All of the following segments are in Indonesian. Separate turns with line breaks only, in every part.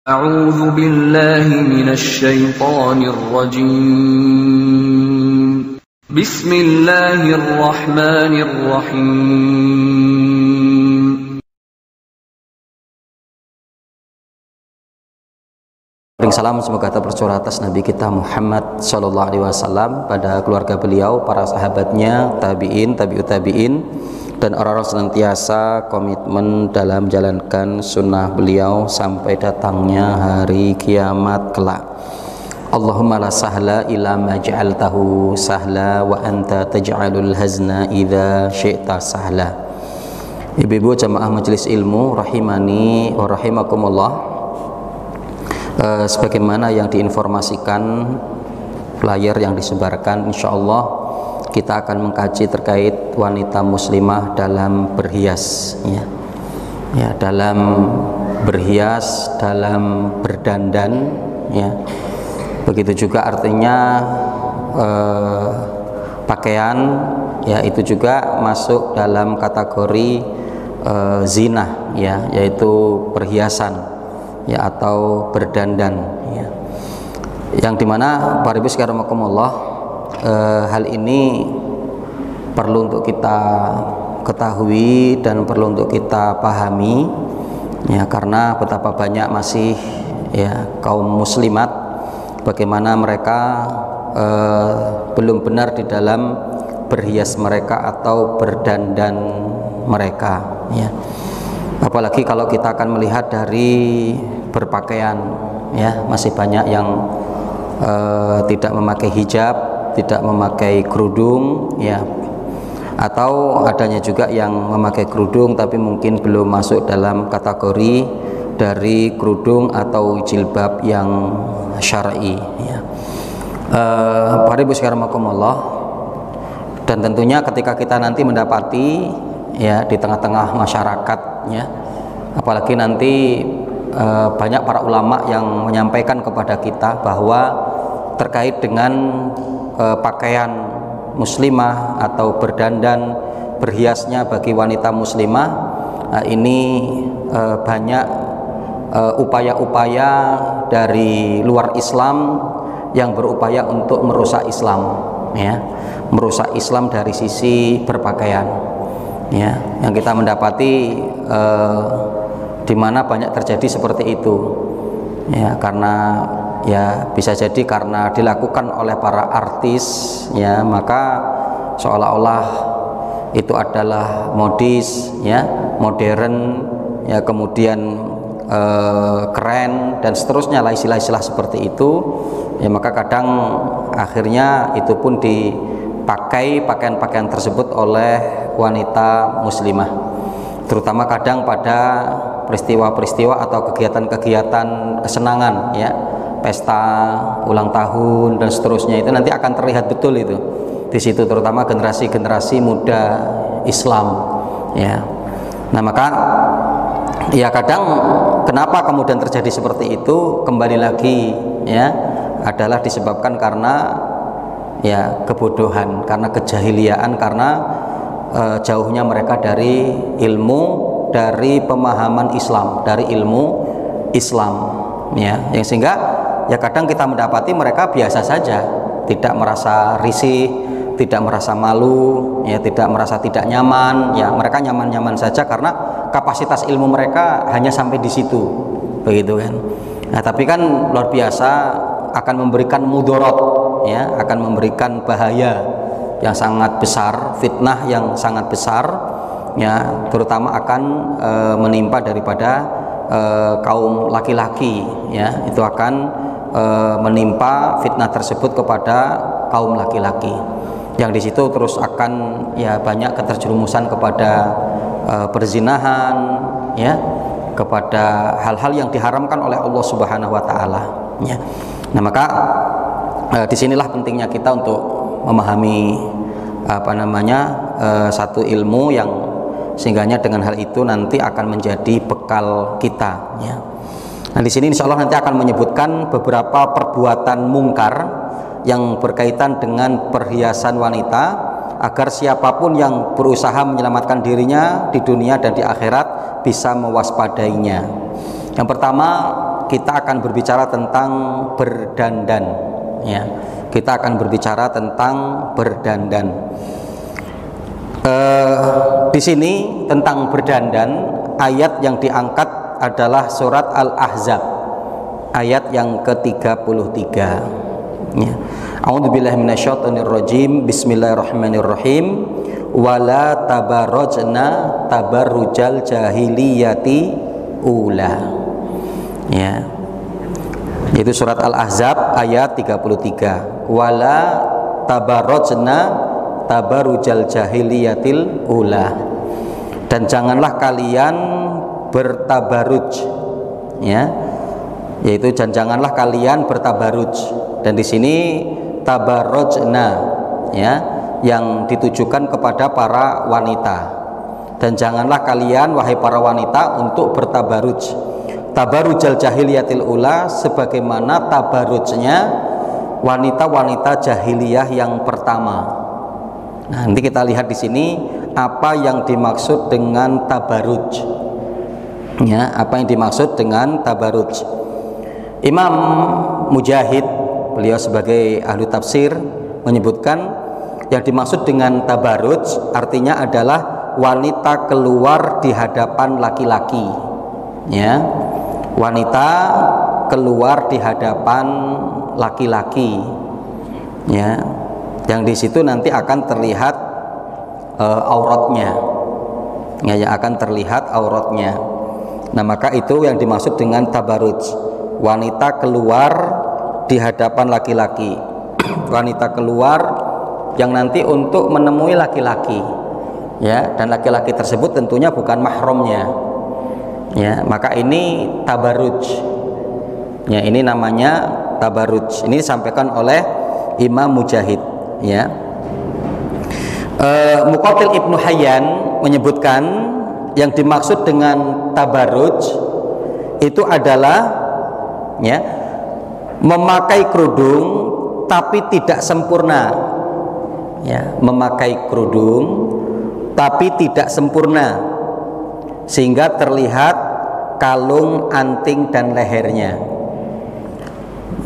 أعوذ بالله من الشيطان الرجيم بسم الله الرحمن الرحيم
Salam semoga tercurah atas Nabi kita Muhammad Sallallahu Alaihi Wasallam, pada keluarga beliau, para sahabatnya, tabiin, tabiut tabiin, dan orang-orang senantiasa komitmen dalam menjalankan sunnah beliau sampai datangnya hari kiamat kelak. Allahumma la sahla illa ma ja'altahu sahla wa anta taj'alul hazna idza syi'ta sahla. Ibu-ibu jamaah majelis ilmu rahimani wa rahimakumullah, sebagaimana yang diinformasikan flyer yang disebarkan, insyaallah kita akan mengkaji terkait wanita muslimah dalam berhias, ya, dalam berhias, dalam berdandan, ya. Begitu juga artinya pakaian, ya, itu juga masuk dalam kategori zina, ya, yaitu perhiasan, ya, atau berdandan, ya. Yang dimana para ibu sekalian rahimakumullah, hal ini perlu untuk kita ketahui dan perlu untuk kita pahami, ya, karena betapa banyak masih, ya, kaum muslimat bagaimana mereka belum benar di dalam berhias mereka atau berdandan mereka, ya. Apalagi kalau kita akan melihat dari berpakaian, ya, masih banyak yang tidak memakai hijab, tidak memakai kerudung, ya, atau adanya juga yang memakai kerudung tapi mungkin belum masuk dalam kategori dari kerudung atau jilbab yang syar'i, ya. Para ibu sekalian rahimakumullah, dan tentunya ketika kita nanti mendapati, ya, di tengah-tengah masyarakat, ya, apalagi nanti banyak para ulama yang menyampaikan kepada kita bahwa terkait dengan pakaian muslimah atau berdandan berhiasnya bagi wanita muslimah, ini banyak upaya-upaya dari luar Islam yang berupaya untuk merusak Islam, ya, merusak Islam dari sisi berpakaian, ya, yang kita mendapati di mana banyak terjadi seperti itu, ya, karena, ya, bisa jadi karena dilakukan oleh para artis, ya, maka seolah-olah itu adalah modis, ya, modern, ya, kemudian keren dan seterusnya lah, istilah-istilah seperti itu, ya, maka kadang akhirnya itu pun dipakai pakaian-pakaian tersebut oleh wanita muslimah, terutama kadang pada peristiwa-peristiwa atau kegiatan-kegiatan kesenangan, ya, pesta ulang tahun dan seterusnya, itu nanti akan terlihat betul itu di situ, terutama generasi-generasi muda Islam, ya. Nah, maka, ya, kadang kenapa kemudian terjadi seperti itu, kembali lagi, ya, adalah disebabkan karena, ya, kebodohan, karena kejahiliaan, karena jauhnya mereka dari ilmu, dari pemahaman Islam, dari ilmu Islam, ya, yang sehingga, ya, kadang kita mendapati mereka biasa saja, tidak merasa risih, tidak merasa malu, ya, tidak merasa tidak nyaman, ya, mereka nyaman-nyaman saja karena kapasitas ilmu mereka hanya sampai di situ, begitu kan. Nah, tapi kan luar biasa akan memberikan mudarat, ya, akan memberikan bahaya yang sangat besar, fitnah yang sangat besar, ya, terutama akan menimpa daripada kaum laki-laki, ya, itu akan menimpa fitnah tersebut kepada kaum laki-laki, yang di situ terus akan, ya, banyak keterjerumusan kepada perzinahan, ya, kepada hal-hal yang diharamkan oleh Allah Subhanahu wa taala, ya. Nah, maka disinilah pentingnya kita untuk memahami satu ilmu yang sehingganya dengan hal itu nanti akan menjadi bekal kita, ya. Nah, di sini insya Allah nanti akan menyebutkan beberapa perbuatan mungkar yang berkaitan dengan perhiasan wanita, agar siapapun yang berusaha menyelamatkan dirinya di dunia dan di akhirat bisa mewaspadainya. Yang pertama, kita akan berbicara tentang berdandan, ya. Kita akan berbicara tentang berdandan. Di sini tentang berdandan, ayat yang diangkat adalah surat Al-Ahzab, ayat yang ke-33. Ya. A'udzubillahi minasyaitonirrajim. Bismillahirrahmanirrahim. Wala tabarrajna tabarrujal jahiliyati ula. Ya. Yaitu surat Al-Ahzab ayat 33. Wala tabarrajna tabarrujal jahiliyatil ula. Dan janganlah kalian bertabaruj, ya. Yaitu janganlah kalian bertabaruj. Dan di sini tabarrajna, ya, yang ditujukan kepada para wanita. Dan janganlah kalian wahai para wanita untuk bertabaruj. Tabarujal jahiliyatil ula, sebagaimana tabarujnya wanita-wanita jahiliyah yang pertama. Nah, nanti kita lihat di sini apa yang dimaksud dengan tabaruj. Ya, apa yang dimaksud dengan tabaruj. Imam Mujahid, beliau sebagai ahli tafsir, menyebutkan yang dimaksud dengan tabaruj artinya adalah wanita keluar di hadapan laki-laki. Ya. Wanita keluar di hadapan laki-laki, ya, yang di situ nanti akan terlihat auratnya, ya, yang akan terlihat auratnya. Nah, maka itu yang dimaksud dengan tabaruj, wanita keluar di hadapan laki-laki, wanita keluar yang nanti untuk menemui laki-laki, ya, dan laki-laki tersebut tentunya bukan mahramnya. Ya, maka ini tabaruj. Ya, ini namanya tabaruj. Ini disampaikan oleh Imam Mujahid, ya. Muqatil Ibnu Hayyan menyebutkan yang dimaksud dengan tabaruj itu adalah, ya, memakai kerudung tapi tidak sempurna. Ya, memakai kerudung tapi tidak sempurna, sehingga terlihat kalung, anting, dan lehernya.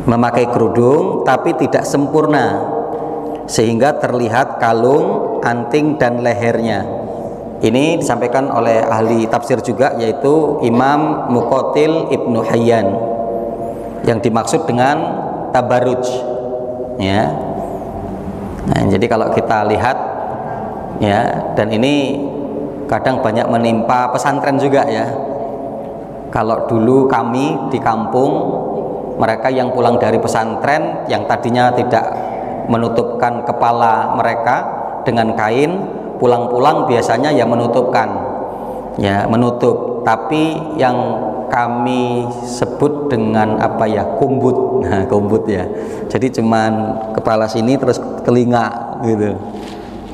Memakai kerudung tapi tidak sempurna, sehingga terlihat kalung, anting, dan lehernya. Ini disampaikan oleh ahli tafsir juga, yaitu Imam Muqatil Ibnu Hayyan, yang dimaksud dengan tabaruj, ya. Nah, jadi kalau kita lihat, ya, dan ini kadang banyak menimpa pesantren juga, ya. Kalau dulu kami di kampung, mereka yang pulang dari pesantren yang tadinya tidak menutupkan kepala mereka dengan kain, pulang-pulang biasanya ya menutupkan, ya, menutup, tapi yang kami sebut dengan apa, ya, kumbut. Nah, kumbut, ya. Jadi cuman kepala sini terus telinga gitu.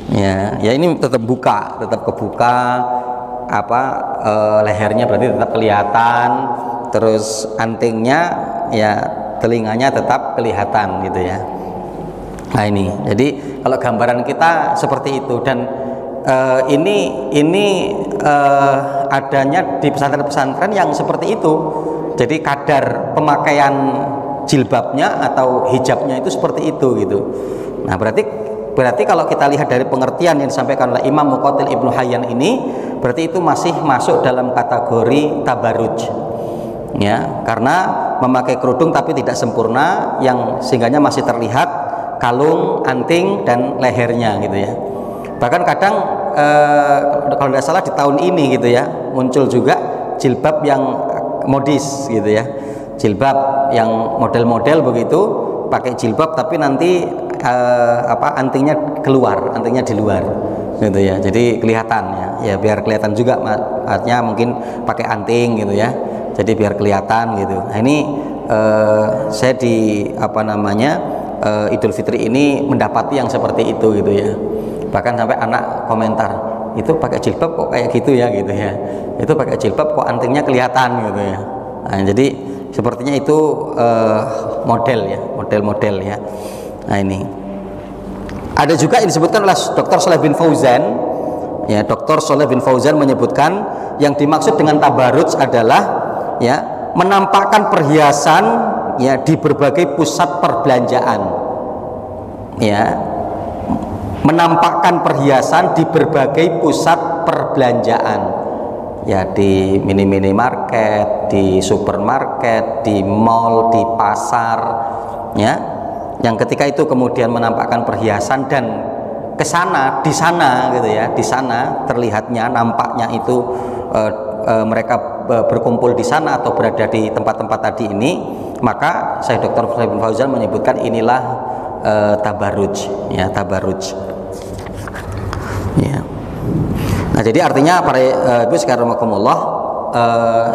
Ya, ya, ini tetap buka, tetap kebuka, lehernya berarti tetap kelihatan, terus antingnya, ya, telinganya tetap kelihatan gitu, ya. Nah, ini jadi kalau gambaran kita seperti itu, dan ini adanya di pesantren-pesantren yang seperti itu. Jadi kadar pemakaian jilbabnya atau hijabnya itu seperti itu gitu. Nah, berarti kalau kita lihat dari pengertian yang disampaikan oleh Imam Muqatil Ibnu Hayyan ini, berarti itu masih masuk dalam kategori tabaruj, ya, karena memakai kerudung tapi tidak sempurna, yang sehingganya masih terlihat kalung, anting, dan lehernya gitu, ya. Bahkan kadang kalau tidak salah di tahun ini gitu, ya, muncul juga jilbab yang modis gitu, ya, jilbab yang model-model begitu, pakai jilbab tapi nanti antingnya keluar, antingnya di luar gitu, ya. Jadi kelihatan, ya, biar kelihatan juga, artinya mungkin pakai anting gitu, ya. Jadi biar kelihatan gitu. Nah, ini saya di Idul Fitri ini mendapati yang seperti itu gitu, ya. Bahkan sampai anak komentar, itu pakai jilbab kok kayak gitu, ya, gitu, ya. Itu pakai jilbab kok antingnya kelihatan gitu, ya. Nah, jadi sepertinya itu model, ya, model-model, ya. Nah, ini ada juga yang disebutkan oleh Dr. Shalih bin Fauzan, ya. Dr. Shalih bin Fauzan menyebutkan yang dimaksud dengan tabaruj adalah, ya, menampakkan perhiasan ya di berbagai pusat perbelanjaan, ya, menampakkan perhiasan di berbagai pusat perbelanjaan, ya, di minimarket, di supermarket, di mall, di pasar, ya, yang ketika itu kemudian menampakkan perhiasan dan ke sana, di sana gitu ya, di sana terlihatnya, nampaknya itu mereka berkumpul di sana atau berada di tempat-tempat tadi ini, maka Syekh Dr. Shalih bin Fauzan menyebutkan inilah tabarruj, ya, tabarruj, ya. Nah, jadi artinya para ibu sekalian rahimakumullah,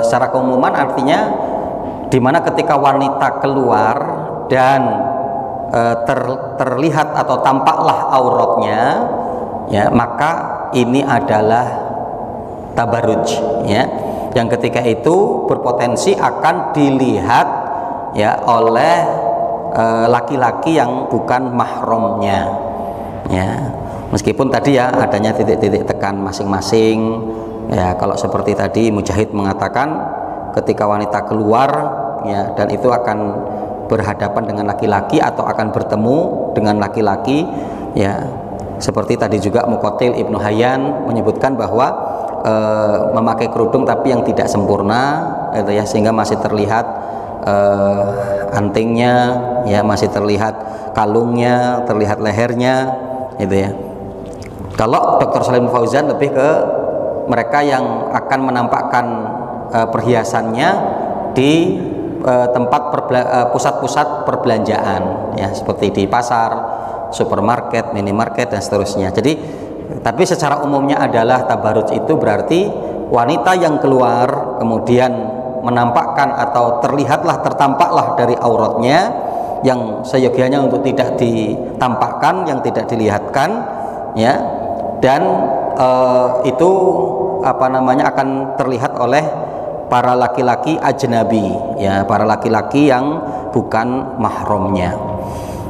secara keumuman artinya di mana ketika wanita keluar dan terlihat atau tampaklah auratnya, ya, maka ini adalah tabarruj, ya, yang ketika itu berpotensi akan dilihat, ya, oleh laki-laki yang bukan mahramnya, ya, meskipun tadi ya adanya titik-titik tekan masing-masing, ya, kalau seperti tadi Mujahid mengatakan ketika wanita keluar, ya, dan itu akan berhadapan dengan laki-laki atau akan bertemu dengan laki-laki, ya, seperti tadi juga Muqatil Ibnu Hayyan menyebutkan bahwa memakai kerudung tapi yang tidak sempurna, gitu ya, sehingga masih terlihat antingnya, ya, masih terlihat kalungnya, terlihat lehernya, gitu ya. Kalau Dr. Shalih bin Fauzan lebih ke mereka yang akan menampakkan perhiasannya di tempat pusat-pusat perbelanjaan, ya, seperti di pasar, supermarket, minimarket dan seterusnya. Jadi tapi secara umumnya adalah tabarruj itu berarti wanita yang keluar kemudian menampakkan atau tertampaklah dari auratnya yang seyogianya untuk tidak ditampakkan, yang tidak dilihatkan, ya, dan itu akan terlihat oleh para laki-laki ajnabi, ya, para laki-laki yang bukan mahramnya,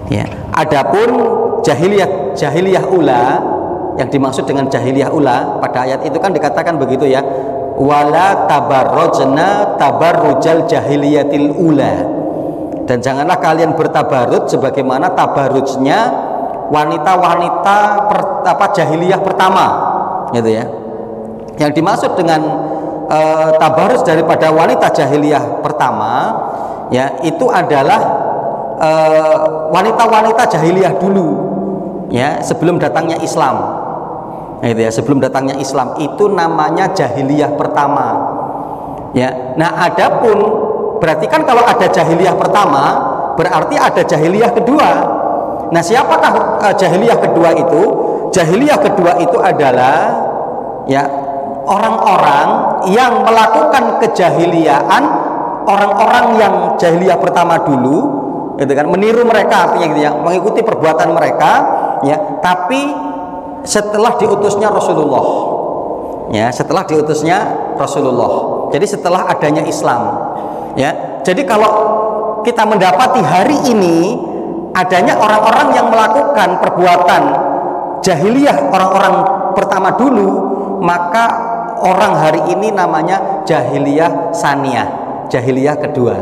ya. Adapun jahiliyah ula, yang dimaksud dengan jahiliyah ula pada ayat itu kan dikatakan begitu, ya, wala tabarrujna tabarrujal jahiliyatil ula, dan janganlah kalian bertabarruj sebagaimana tabarrujnya wanita-wanita jahiliyah pertama, gitu ya. Yang dimaksud dengan tabarruj daripada wanita jahiliyah pertama, ya, itu adalah wanita-wanita jahiliyah dulu, ya, sebelum datangnya Islam, gitu ya, sebelum datangnya Islam itu namanya jahiliyah pertama, ya. Nah, adapun berarti kan kalau ada jahiliyah pertama berarti ada jahiliyah kedua. Nah, siapakah jahiliyah kedua itu? Jahiliyah kedua itu adalah, ya, orang-orang yang melakukan kejahiliaan orang-orang yang jahiliyah pertama dulu, gitu kan, meniru mereka, artinya gitu ya, mengikuti perbuatan mereka, ya, tapi setelah diutusnya Rasulullah, ya, setelah diutusnya Rasulullah, jadi setelah adanya Islam, ya. Jadi kalau kita mendapati hari ini adanya orang-orang yang melakukan perbuatan jahiliyah orang-orang pertama dulu, maka orang hari ini namanya jahiliyah saniyah, jahiliyah kedua.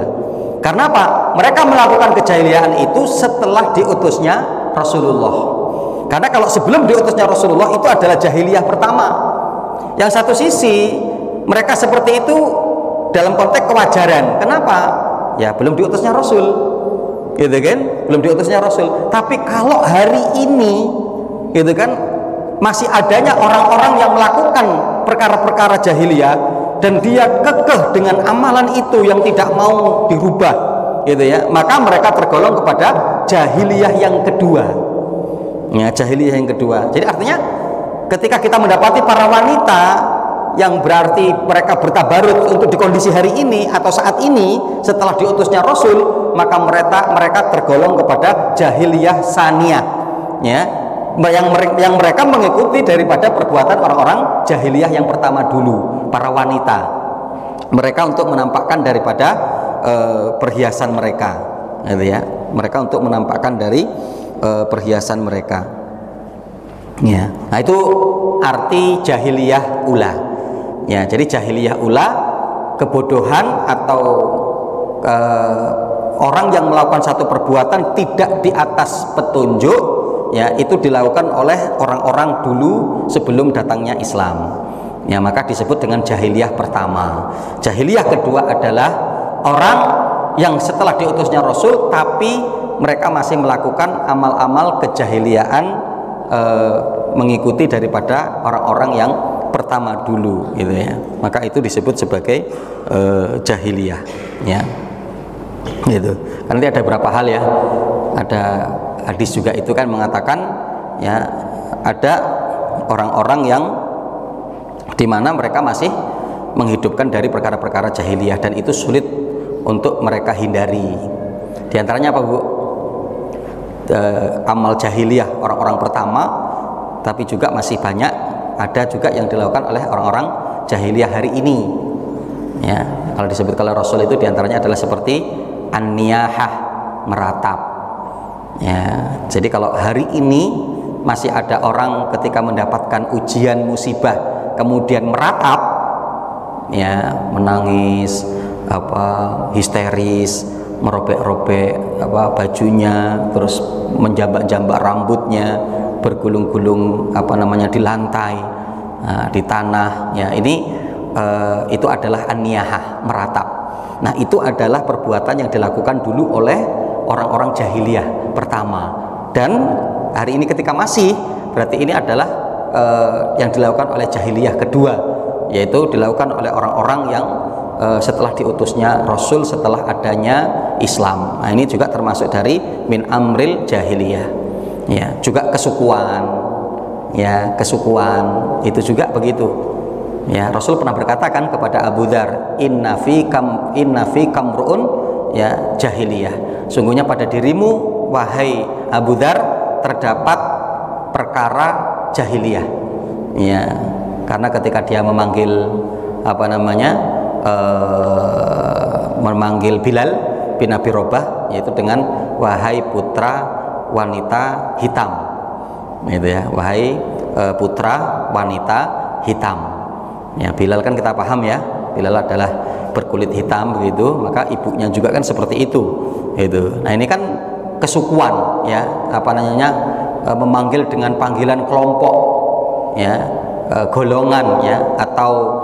Karena apa? Mereka melakukan kejahiliaan itu setelah diutusnya Rasulullah. Karena kalau sebelum diutusnya Rasulullah itu adalah jahiliyah pertama. Yang satu sisi mereka seperti itu dalam konteks kewajaran. Kenapa? Ya, belum diutusnya Rasul, gitu kan? Belum diutusnya Rasul. Tapi kalau hari ini, gitu kan, masih adanya orang-orang yang melakukan perkara-perkara jahiliyah dan dia kekeh dengan amalan itu yang tidak mau dirubah, gitu ya, maka mereka tergolong kepada jahiliyah yang kedua. Ya, jahiliyah yang kedua. Jadi artinya ketika kita mendapati para wanita yang berarti mereka bertabarut untuk di kondisi hari ini atau saat ini setelah diutusnya Rasul, maka mereka tergolong kepada jahiliyah saniyah, ya, yang mereka mengikuti daripada perbuatan orang-orang jahiliyah yang pertama dulu, para wanita. Mereka untuk menampakkan daripada perhiasan mereka, gitu ya. Mereka untuk menampakkan dari perhiasan mereka, ya. Nah, itu arti jahiliyah ula, ya. Jadi jahiliyah ula kebodohan atau orang yang melakukan satu perbuatan tidak di atas petunjuk, ya itu dilakukan oleh orang-orang dulu sebelum datangnya Islam, ya maka disebut dengan jahiliyah pertama. Jahiliyah kedua adalah orang yang setelah diutusnya Rasul tapi mereka masih melakukan amal-amal kejahiliaan, mengikuti daripada orang-orang yang pertama dulu, gitu ya. Maka itu disebut sebagai jahiliyah, ya. Gitu. Nanti ada beberapa hal ya. Ada hadis juga itu kan mengatakan, ya ada orang-orang yang dimana mereka masih menghidupkan dari perkara-perkara jahiliyah dan itu sulit untuk mereka hindari. Di antaranya apa, Bu? Amal jahiliyah orang-orang pertama, tapi juga masih banyak ada juga yang dilakukan oleh orang-orang jahiliyah hari ini, ya. Kalau disebut kalau Rasul itu diantaranya adalah seperti an-niyahah, meratap, ya. Jadi kalau hari ini masih ada orang ketika mendapatkan ujian musibah kemudian meratap, ya, menangis, histeris, merobek-robek bajunya, terus menjambak-jambak rambutnya, bergulung-gulung di lantai, di tanah, ya ini itu adalah an-niyahah, meratap. Nah itu adalah perbuatan yang dilakukan dulu oleh orang-orang jahiliyah pertama, dan hari ini ketika masih, berarti ini adalah yang dilakukan oleh jahiliyah kedua, yaitu dilakukan oleh orang-orang yang setelah diutusnya Rasul, setelah adanya Islam. Nah ini juga termasuk dari min amril jahiliyah, ya. Juga kesukuan, ya, kesukuan itu juga begitu, ya. Rasul pernah berkata kan kepada Abu Dzar, inna fi kamruun, ya, jahiliyah, sungguhnya pada dirimu wahai Abu Dzar terdapat perkara jahiliyah, ya. Karena ketika dia memanggil memanggil Bilal bin Abi Robah, yaitu dengan wahai putra wanita hitam, gitu ya, wahai putra wanita hitam, ya. Bilal kan kita paham ya, Bilal adalah berkulit hitam begitu, maka ibunya juga kan seperti itu, gitu. Nah ini kan kesukuan, ya, memanggil dengan panggilan kelompok, ya, golongan, ya, atau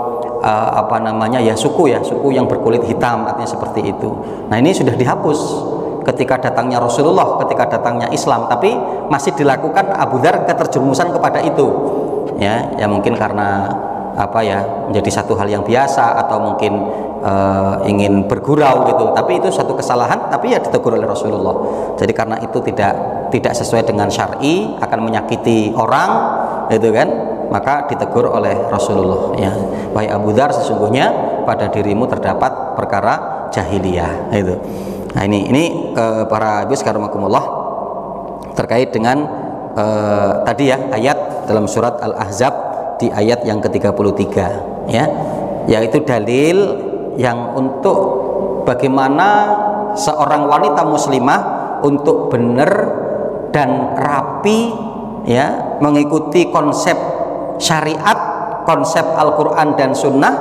suku yang berkulit hitam, artinya seperti itu. Nah ini sudah dihapus ketika datangnya Rasulullah, ketika datangnya Islam, tapi masih dilakukan. Abu Dzar keterjerumusan kepada itu, ya mungkin karena menjadi satu hal yang biasa, atau mungkin ingin bergurau gitu, tapi itu satu kesalahan, tapi ya ditegur oleh Rasulullah. Jadi karena itu tidak sesuai dengan syar'i, akan menyakiti orang, gitu kan, maka ditegur oleh Rasulullah, ya, wahai Abu Dzar, sesungguhnya pada dirimu terdapat perkara jahiliyah, itu. Nah ini para ibu sekalian rahimakumullah, terkait dengan tadi ya ayat dalam surat Al-Ahzab di ayat yang ke-33, ya, yaitu dalil yang untuk bagaimana seorang wanita muslimah untuk benar dan rapi, ya, mengikuti konsep syariat, konsep Al-Quran dan Sunnah,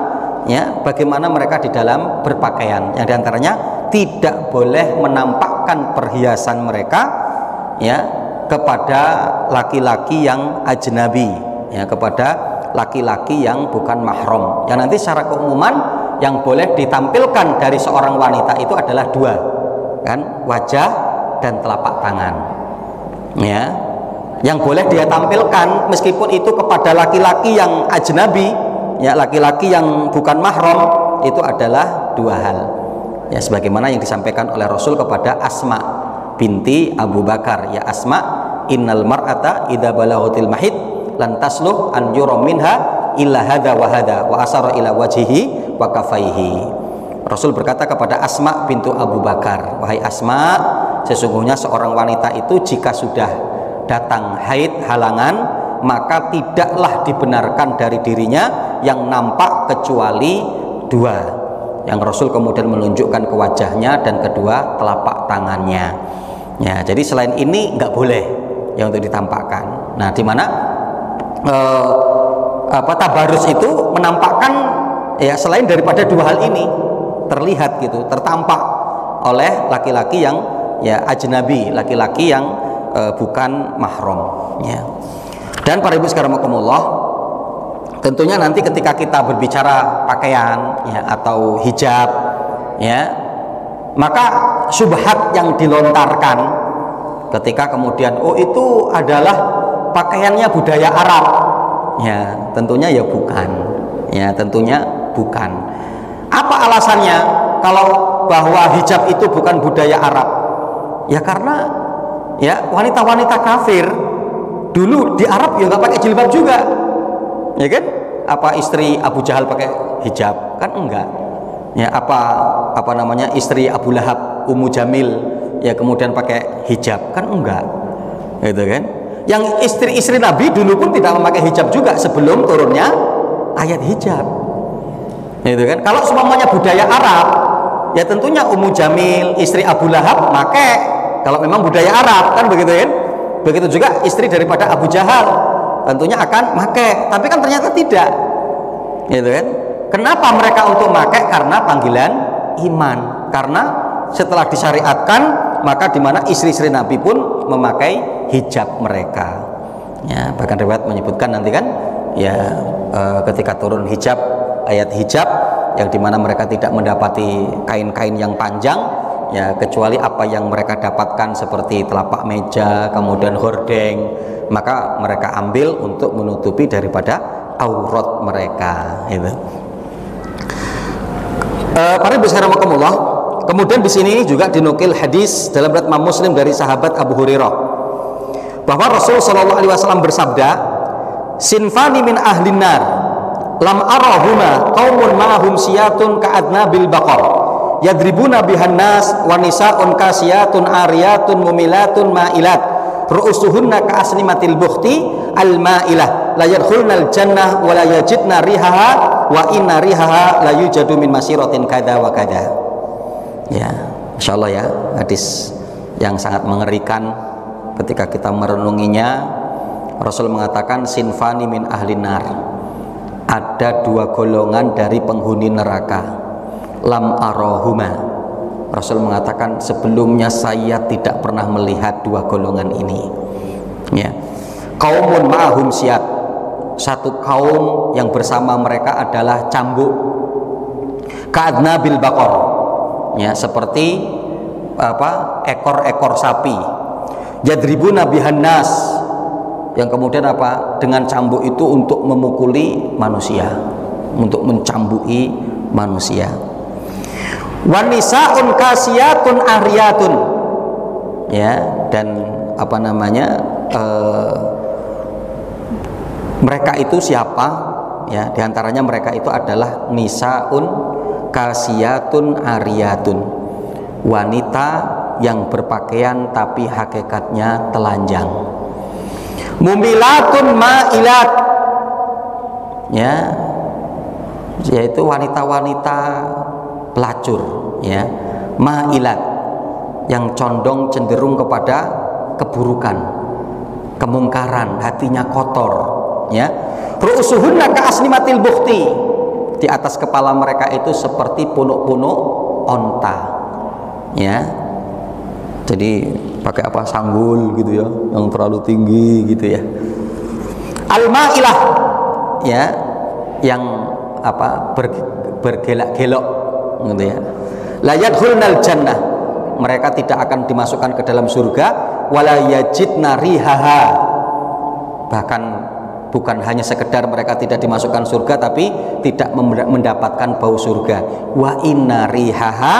ya, bagaimana mereka di dalam berpakaian, yang diantaranya tidak boleh menampakkan perhiasan mereka, ya, kepada laki-laki yang ajnabi, ya, kepada laki-laki yang bukan mahram. Yang nanti secara keumuman yang boleh ditampilkan dari seorang wanita itu adalah dua, kan, wajah dan telapak tangan, ya. Yang boleh dia tampilkan meskipun itu kepada laki-laki yang ajnabi, ya, laki-laki yang bukan mahram, itu adalah dua hal, ya, sebagaimana yang disampaikan oleh Rasul kepada Asma binti Abu Bakar, ya Asma, innal mar'ata idza balaghatil mahid lan tasluh an yura minha illa hadza wa hadza wa asara ila wajhihi wa kafaihi. Rasul berkata kepada Asma bintu Abu Bakar, wahai Asma, sesungguhnya seorang wanita itu jika sudah datang haid halangan, maka tidaklah dibenarkan dari dirinya yang nampak kecuali dua. Yang Rasul kemudian menunjukkan ke wajahnya dan kedua telapak tangannya, ya. Jadi selain ini nggak boleh yang untuk ditampakkan. Nah, di mana tabarus itu menampakkan, ya, selain daripada dua hal ini terlihat gitu, tertampak, oleh laki-laki yang ya ajnabi, laki-laki yang bukan mahram, ya. Dan para ibu sekalian rahimakumullah, tentunya nanti ketika kita berbicara pakaian ya atau hijab ya, maka syubhat yang dilontarkan ketika kemudian oh itu adalah pakaiannya budaya Arab, ya tentunya ya bukan, ya tentunya bukan. Apa alasannya kalau bahwa hijab itu bukan budaya Arab? Ya karena ya wanita-wanita kafir dulu di Arab ya nggak pakai jilbab juga, ya kan? Apa istri Abu Jahal pakai hijab? Kan enggak. Ya apa namanya istri Abu Lahab, Ummu Jamil ya kemudian pakai hijab? Kan enggak. Gitu kan? Yang istri-istri Nabi dulu pun tidak memakai hijab juga sebelum turunnya ayat hijab. Gitu kan? Kalau semuanya budaya Arab, ya tentunya Ummu Jamil, istri Abu Lahab pakai kalau memang budaya Arab, kan begitu kan? Begitu juga istri daripada Abu Jahal tentunya akan pakai, tapi kan ternyata tidak, gitu kan? Kenapa mereka untuk pakai? Karena panggilan iman. Karena setelah disyariatkan, maka di mana istri-istri Nabi pun memakai hijab mereka. Ya, bahkan riwayat menyebutkan nanti kan, ya ketika turun hijab, ayat hijab, yang dimana mereka tidak mendapati kain-kain yang panjang. Ya kecuali apa yang mereka dapatkan seperti telapak meja, kemudian hordeng, maka mereka ambil untuk menutupi daripada aurat mereka. Itu. Para ibu sekalian rahimakumullah, kemudian di sini juga dinukil hadis dalam riwayat Imam Muslim dari sahabat Abu Hurairah bahwa Rasul Shallallahu Alaihi Wasallam bersabda, "Sinfani min ahlin nar, lam arahuma qaumun ma'ahum siyatun ka'adnabil baqar." Yadribuna bihan nas wa nisaun kasiyatun ariyatun mumilatun ma'ilat ru'usuhunna ka'asnimatil bukhti al-ma'ilah la yadkhulnal jannah wa la yajidna rihaha wa inna rihaha la yujadu min masiratin kada wa kada. Ya, insyaallah ya, hadis yang sangat mengerikan ketika kita merenunginya. Rasul mengatakan sinfani min ahlin nar, ada dua golongan dari penghuni neraka. Lam arahuma, Rasul mengatakan sebelumnya saya tidak pernah melihat dua golongan ini. Ya, kaumun ma'ahum siyat, satu kaum yang bersama mereka adalah cambuk, ka'adnabil baqar, ya seperti apa ekor-ekor sapi. Yadribuna bihan nas, yang kemudian apa dengan cambuk itu untuk memukuli manusia, untuk mencambuki manusia. Wanisaun kasiyatun ariyatun, ya, dan apa namanya mereka itu siapa? Ya, diantaranya mereka itu adalah nisaun kasiyatun ariyatun, wanita yang berpakaian tapi hakikatnya telanjang. Mumilatun ma'ilat, ya, yaitu wanita-wanita pelacur, ya, ma'ilat, yang condong cenderung kepada keburukan, kemungkaran, hatinya kotor, ya. Ru'usuhunna ka'asnimatil bukhti, di atas kepala mereka itu seperti punuk-punuk onta, ya. Jadi pakai apa, sanggul gitu ya, yang terlalu tinggi gitu ya. Al-ma'ilah, ya, yang apa bergelak-gelok gitu ya. La yadkhulnal jannah, mereka tidak akan dimasukkan ke dalam surga. Wala yajidna rihaha, bahkan bukan hanya sekedar mereka tidak dimasukkan surga, tapi tidak mendapatkan bau surga. Wa inna rihaha,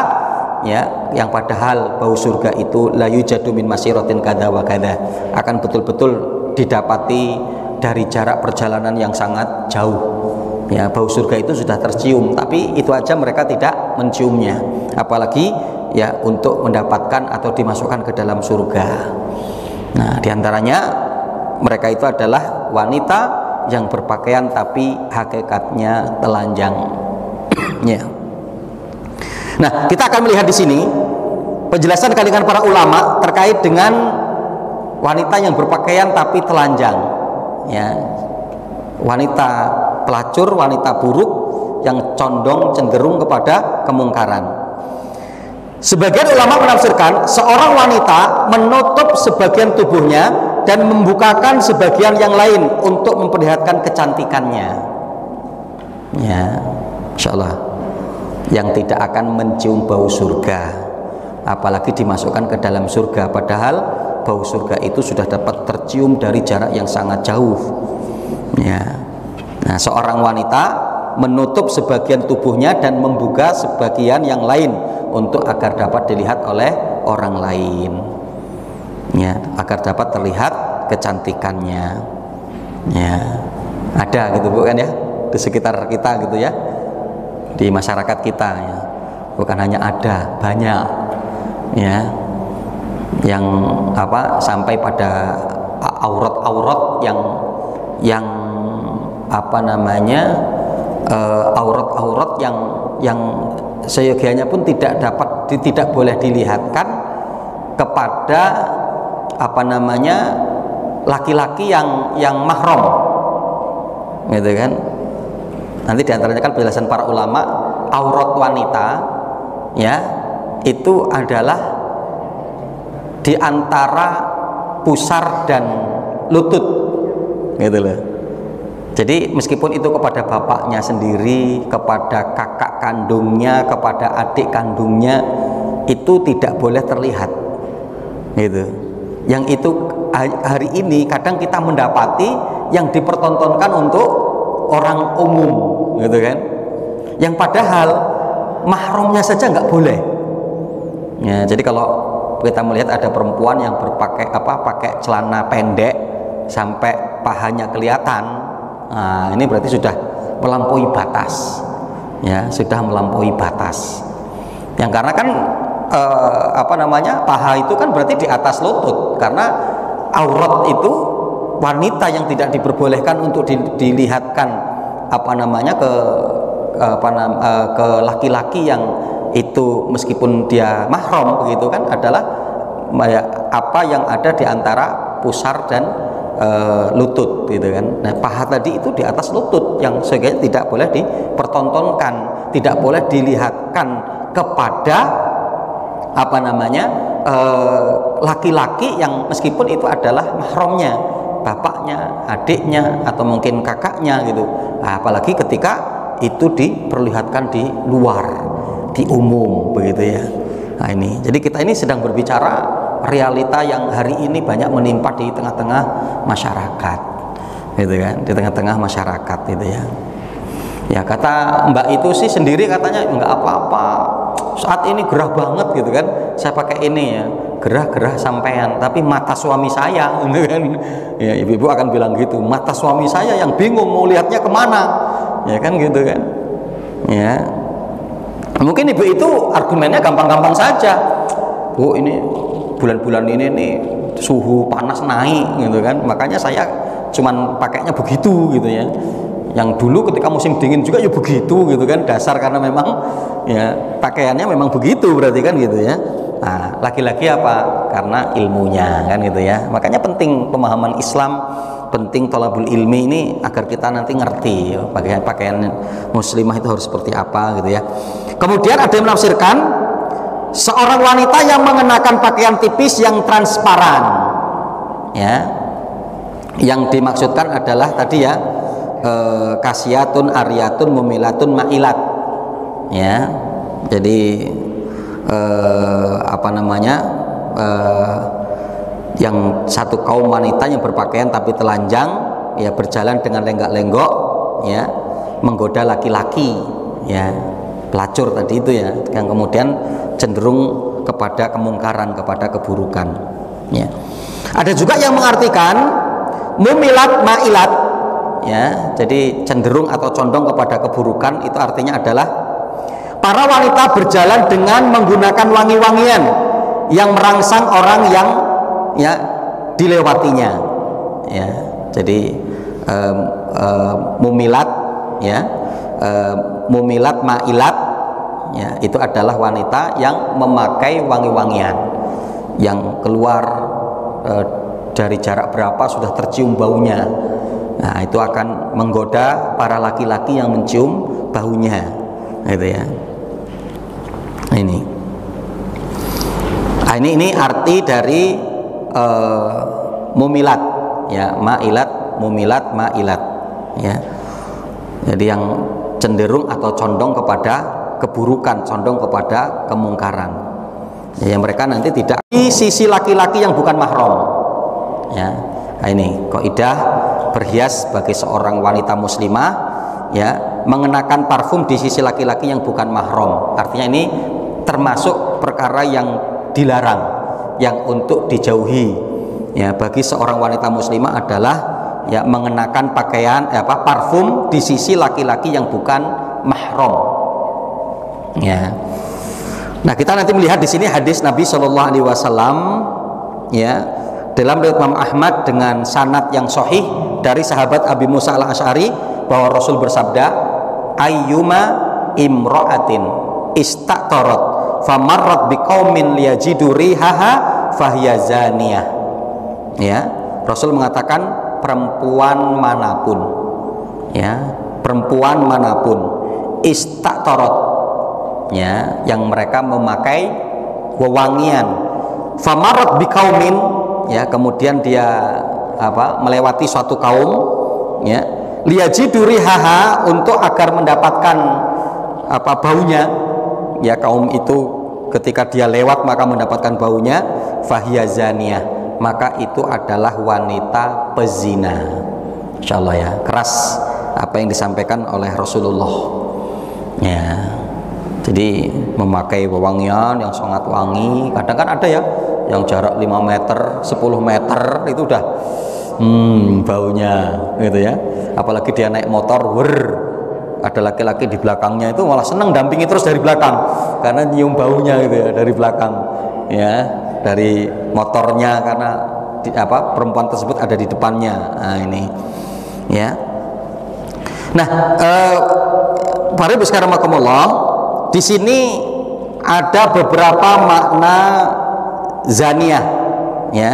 ya, yang padahal bau surga itu la yujadu min masiratin kada wa kada, akan betul-betul didapati dari jarak perjalanan yang sangat jauh. Ya, bau surga itu sudah tercium, tapi itu aja mereka tidak menciumnya, apalagi ya untuk mendapatkan atau dimasukkan ke dalam surga. Nah, diantaranya mereka itu adalah wanita yang berpakaian tapi hakikatnya telanjang. Ya. Nah, kita akan melihat di sini penjelasan kalangan para ulama terkait dengan wanita yang berpakaian tapi telanjang. Ya, wanita pelacur, wanita buruk yang condong cenderung kepada kemungkaran. Sebagian ulama menafsirkan seorang wanita menutup sebagian tubuhnya dan membukakan sebagian yang lain untuk memperlihatkan kecantikannya. Ya, insyaallah yang tidak akan mencium bau surga, apalagi dimasukkan ke dalam surga, padahal bau surga itu sudah dapat tercium dari jarak yang sangat jauh. Ya. Nah, seorang wanita menutup sebagian tubuhnya dan membuka sebagian yang lain untuk agar dapat dilihat oleh orang lain, ya, agar dapat terlihat kecantikannya. Ya, ada gitu bukan ya di sekitar kita gitu ya, di masyarakat kita ya, bukan hanya ada, banyak ya yang sampai pada aurat-aurat yang aurat-aurat yang seyogianya pun tidak boleh dilihatkan kepada laki-laki yang mahram, gitu kan. Nanti diantaranya kan penjelasan para ulama, aurat wanita ya itu adalah di antara pusar dan lutut, gitu loh. Jadi meskipun itu kepada bapaknya sendiri, kepada kakak kandungnya, kepada adik kandungnya, itu tidak boleh terlihat, gitu. Yang itu hari ini kadang kita mendapati yang dipertontonkan untuk orang umum, gitu kan. Yang padahal mahramnya saja nggak boleh. Ya, jadi kalau kita melihat ada perempuan yang pakai celana pendek sampai pahanya kelihatan, nah, ini berarti sudah melampaui batas, ya, sudah melampaui batas. Yang karena kan paha itu kan berarti di atas lutut, karena aurat itu wanita yang tidak diperbolehkan untuk dilihatkan ke laki-laki yang itu meskipun dia mahram begitu kan, adalah apa yang ada di antara pusar dan lutut, gitu kan. Nah, paha tadi itu di atas lutut yang sehingga tidak boleh dipertontonkan, tidak boleh dilihatkan kepada laki-laki yang meskipun itu adalah mahramnya, bapaknya, adiknya, atau mungkin kakaknya gitu. Nah, apalagi ketika itu diperlihatkan di luar, di umum begitu ya. Nah, ini jadi kita ini sedang berbicara realita yang hari ini banyak menimpa di tengah-tengah masyarakat, gitu kan, di tengah-tengah masyarakat gitu ya. Ya, kata Mbak itu sih sendiri katanya nggak apa-apa, saat ini gerah banget gitu kan, saya pakai ini ya, gerah-gerah sampean, tapi mata suami saya, gitu kan. Ya, ibu-ibu akan bilang gitu, mata suami saya yang bingung mau lihatnya kemana, ya kan, gitu kan. Ya, mungkin ibu itu argumennya gampang-gampang saja, Bu, ini bulan-bulan ini nih suhu panas naik, gitu kan, makanya saya cuman pakainya begitu, gitu ya. Yang dulu ketika musim dingin juga ya begitu, gitu kan, dasar karena memang ya pakaiannya memang begitu berarti kan, gitu ya. Nah, laki-laki apa? Karena ilmunya kan, gitu ya. Makanya penting pemahaman Islam, penting thalabul ilmi ini agar kita nanti ngerti ya, pakaian muslimah itu harus seperti apa, gitu ya. Kemudian ada yang menafsirkan seorang wanita yang mengenakan pakaian tipis yang transparan, ya, yang dimaksudkan adalah tadi ya, kasiyatun, ariyatun, mumilatun, ma'ilat, ya. Jadi yang satu kaum wanita yang berpakaian tapi telanjang, ya, berjalan dengan lenggak-lenggok, ya, menggoda laki-laki, ya, pelacur tadi itu ya, yang kemudian cenderung kepada kemungkaran, kepada keburukan, ya. Ada juga yang mengartikan mumilat, ma'ilat, ya, jadi cenderung atau condong kepada keburukan, itu artinya adalah para wanita berjalan dengan menggunakan wangi-wangian yang merangsang orang yang ya dilewatinya, ya. Jadi mumilat, ya, mumilat, ma'ilat, ya, itu adalah wanita yang memakai wangi-wangian yang keluar dari jarak berapa sudah tercium baunya. Nah, itu akan menggoda para laki-laki yang mencium baunya, gitu ya. Ini. Nah, ini arti dari mumilat, ya, mailat, mumilat, mailat, ya. Jadi yang cenderung atau condong kepada keburukan, condong kepada kemungkaran. Ya, yang mereka nanti tidak di sisi laki-laki yang bukan mahram. Ya. Nah, ini kaidah berhias bagi seorang wanita muslimah, ya, mengenakan parfum di sisi laki-laki yang bukan mahram. Artinya ini termasuk perkara yang dilarang, yang untuk dijauhi, ya, bagi seorang wanita muslimah adalah, ya, mengenakan pakaian parfum di sisi laki-laki yang bukan mahram, ya. Nah, kita nanti melihat di sini hadis Nabi Shallallahu Alaihi Wasallam, ya, dalam riwayat Imam Ahmad dengan sanad yang sahih dari sahabat Abi Musa al-Asy'ari bahwa Rasul bersabda, ayyuma imra'atin istaqtarat famarrat biqaumin liyajidu rihaha fahiya zaniyah. Ya, Rasul mengatakan perempuan manapun, ya, perempuan manapun istaqtarat, ya, yang mereka memakai wewangian, famarrat biqaumin, ya, kemudian dia melewati suatu kaum, ya, liyajidu rihaha, untuk agar mendapatkan baunya, ya, kaum itu ketika dia lewat maka mendapatkan baunya, fahiya zaniyah, maka itu adalah wanita pezina. Insyaallah, ya, keras apa yang disampaikan oleh Rasulullah, ya. Jadi memakai wewangian yang sangat wangi, kadang kan ada, ya, yang jarak 5 meter, 10 meter itu udah baunya gitu, ya. Apalagi dia naik motor, ada laki-laki di belakangnya itu malah senang dampingi terus dari belakang karena nyium baunya gitu, ya, dari belakang, ya, dari motornya, karena perempuan tersebut ada di depannya. Nah, ini, ya. Nah, para ibu sekalian rahimakumullah, di sini ada beberapa makna zaniyah, ya,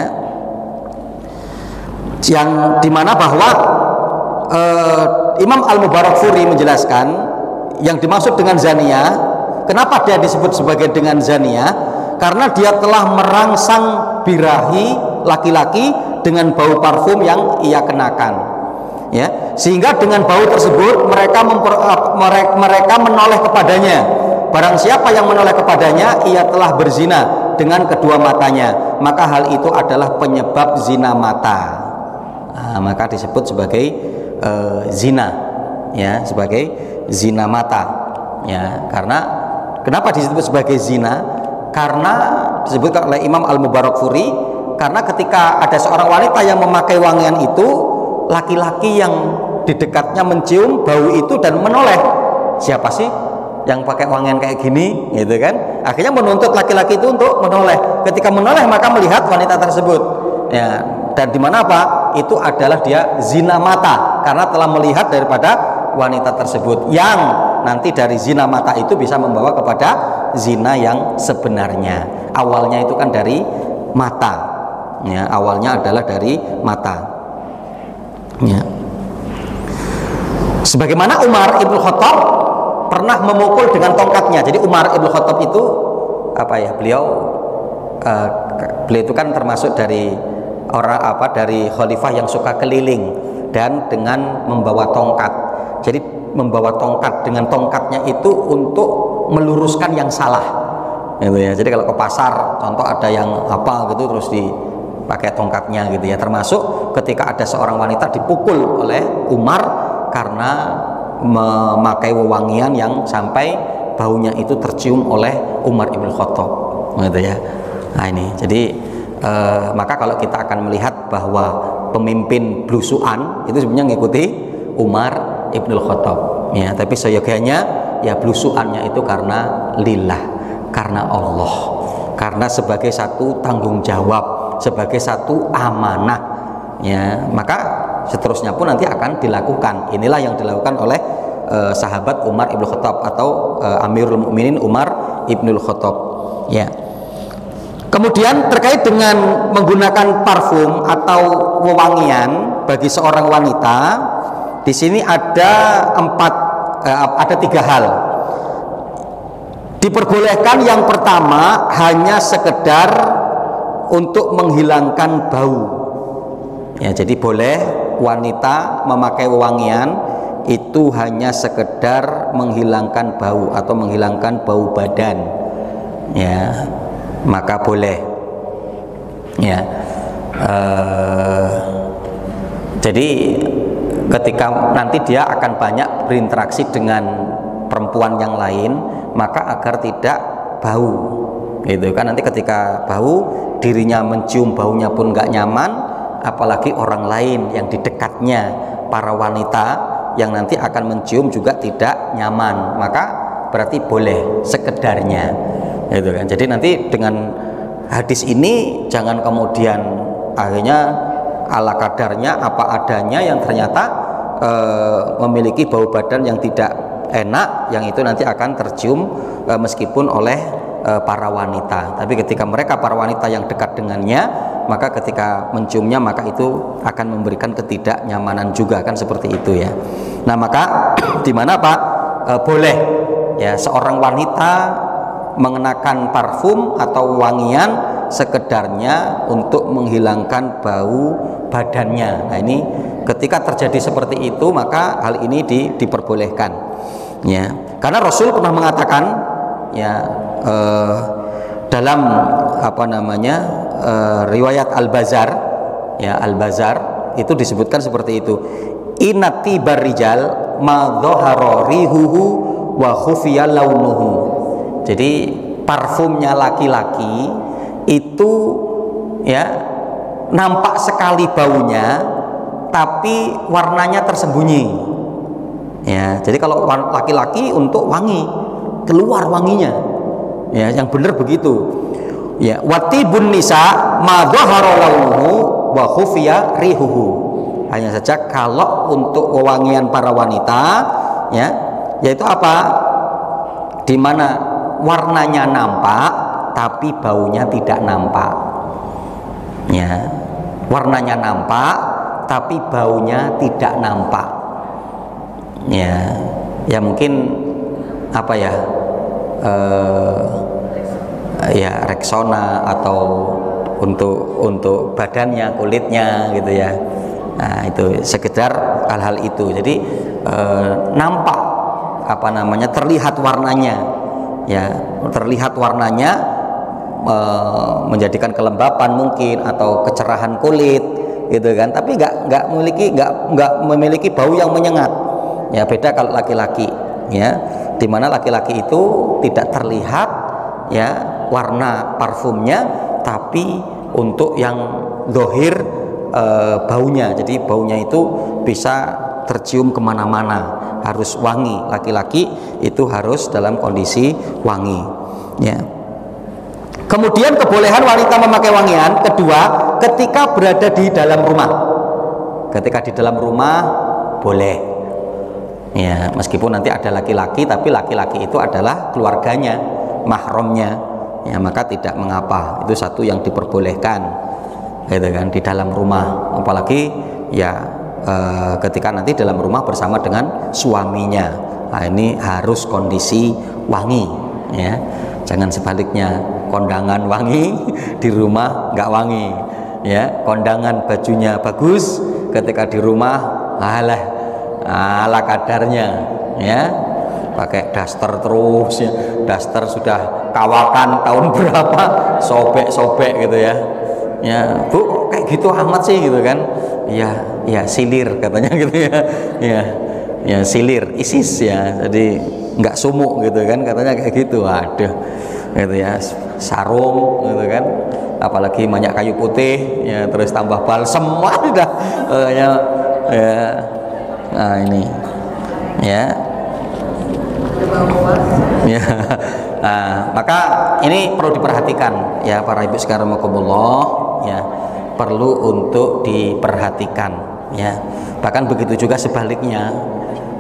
yang dimana bahwa Imam Al-Mubarakfuri menjelaskan yang dimaksud dengan zaniyah, kenapa dia disebut sebagai dengan zaniyah, karena dia telah merangsang birahi laki-laki dengan bau parfum yang ia kenakan, ya, sehingga dengan bau tersebut mereka menoleh kepadanya. Barang siapa yang menoleh kepadanya, ia telah berzina dengan kedua matanya, maka hal itu adalah penyebab zina mata. Nah, maka disebut sebagai zina, ya, sebagai zina mata, ya. Karena kenapa disebut sebagai zina? Karena disebut oleh Imam Al-Mubarakfuri, karena ketika ada seorang wanita yang memakai wangian itu, laki-laki yang di dekatnya mencium bau itu dan menoleh, siapa sih yang pakai wangian kayak gini, gitu kan? Akhirnya menuntut laki-laki itu untuk menoleh. Ketika menoleh maka melihat wanita tersebut, ya, dan di mana itu adalah dia zina mata, karena telah melihat daripada wanita tersebut, yang nanti dari zina mata itu bisa membawa kepada zina yang sebenarnya. Awalnya itu kan dari mata, ya, awalnya adalah dari mata, ya. Sebagaimana Umar Ibn Khattab pernah memukul dengan tongkatnya. Jadi Umar Ibn Khattab itu beliau itu kan termasuk dari dari khalifah yang suka keliling dan dengan membawa tongkat. Jadi membawa tongkat, dengan tongkatnya itu untuk meluruskan yang salah, gitu, ya. Jadi kalau ke pasar, contoh ada yang gitu, terus dipakai tongkatnya, gitu, ya. Termasuk ketika ada seorang wanita dipukul oleh Umar karena memakai wewangian yang sampai baunya itu tercium oleh Umar Ibn Khattab, gitu, ya. Nah, ini jadi maka kalau kita akan melihat bahwa pemimpin blusuan itu sebenarnya ngikuti Umar Ibn Khattab, ya. Tapi seyogianya, ya, blusuannya itu karena lillah, karena Allah, karena sebagai satu tanggung jawab, sebagai satu amanah, ya. Maka seterusnya pun nanti akan dilakukan. Inilah yang dilakukan oleh sahabat Umar Ibn Khattab atau Amirul Mukminin Umar Ibn Khattab, ya. Kemudian terkait dengan menggunakan parfum atau wewangian bagi seorang wanita, di sini ada 3 hal. Diperbolehkan yang pertama hanya sekedar untuk menghilangkan bau. Ya, jadi boleh wanita memakai wewangian itu hanya sekedar menghilangkan bau atau menghilangkan bau badan. Ya, maka boleh. Ya. Jadi ketika nanti dia akan banyak berinteraksi dengan perempuan yang lain, maka agar tidak bau, gitu kan. Nanti ketika bau, dirinya mencium baunya pun nggak nyaman, apalagi orang lain yang di dekatnya, para wanita yang nanti akan mencium juga tidak nyaman, maka berarti boleh sekedarnya, gitu kan. Jadi nanti dengan hadis ini jangan kemudian akhirnya ala kadarnya apa adanya yang ternyata memiliki bau badan yang tidak enak, yang itu nanti akan tercium meskipun oleh para wanita. Tapi ketika mereka para wanita yang dekat dengannya, maka ketika menciumnya maka itu akan memberikan ketidaknyamanan juga, kan seperti itu ya. Nah, maka di mana Pak boleh ya seorang wanita mengenakan parfum atau wangian sekedarnya untuk menghilangkan bau badannya. Nah, ini ketika terjadi seperti itu maka hal ini diperbolehkan ya, karena Rasul pernah mengatakan ya dalam apa namanya riwayat Al-Bazar ya, Al-Bazar itu disebutkan seperti itu, inati barijal ma dhahara rihuhu wa khufiya launuhu. Jadi parfumnya laki-laki itu ya nampak sekali baunya tapi warnanya tersembunyi ya. Jadi kalau laki-laki untuk wangi, keluar wanginya ya, yang benar begitu ya. Watibun nisa ma dhahara launuhu wa khufiya rihuhu. Hanya saja kalau untuk wewangian para wanita ya, yaitu apa, di mana warnanya nampak tapi baunya tidak nampak ya. Warnanya nampak tapi baunya tidak nampak ya. Ya mungkin apa ya ya Rexona atau untuk badannya, kulitnya gitu ya. Nah, itu sekedar hal-hal itu. Jadi nampak apa namanya, terlihat warnanya ya, terlihat warnanya menjadikan kelembapan mungkin atau kecerahan kulit gitu kan, tapi nggak memiliki bau yang menyengat ya. Beda kalau laki-laki ya, dimana laki-laki itu tidak terlihat ya warna parfumnya, tapi untuk yang dohir baunya, jadi baunya itu bisa tercium kemana-mana, harus wangi. Laki-laki itu harus dalam kondisi wangi ya. Kemudian kebolehan wanita memakai wangian kedua ketika berada di dalam rumah. Ketika di dalam rumah boleh ya, meskipun nanti ada laki-laki, tapi laki-laki itu adalah keluarganya, mahramnya ya, maka tidak mengapa. Itu satu yang diperbolehkan gitu kan, di dalam rumah. Apalagi ya ketika nanti dalam rumah bersama dengan suaminya. Nah, ini harus kondisi wangi ya, jangan sebaliknya, kondangan wangi di rumah nggak wangi ya. Kondangan bajunya bagus, ketika di rumah ala kadarnya ya, pakai daster terus ya, daster sudah kawakan tahun berapa, sobek gitu ya. Ya Bu, kayak gitu amat sih gitu kan. Ya silir katanya gitu ya. Ya silir, ISIS ya. Jadi nggak sumuk gitu kan katanya, kayak gitu. Waduh gitu ya, sarung gitu kan, apalagi banyak kayu putih ya, terus tambah balsem, sudah ya. Nah ini ya. Ya. Nah, maka ini perlu diperhatikan ya para ibu sekalian rahimakumullah ya, perlu untuk diperhatikan ya. Bahkan begitu juga sebaliknya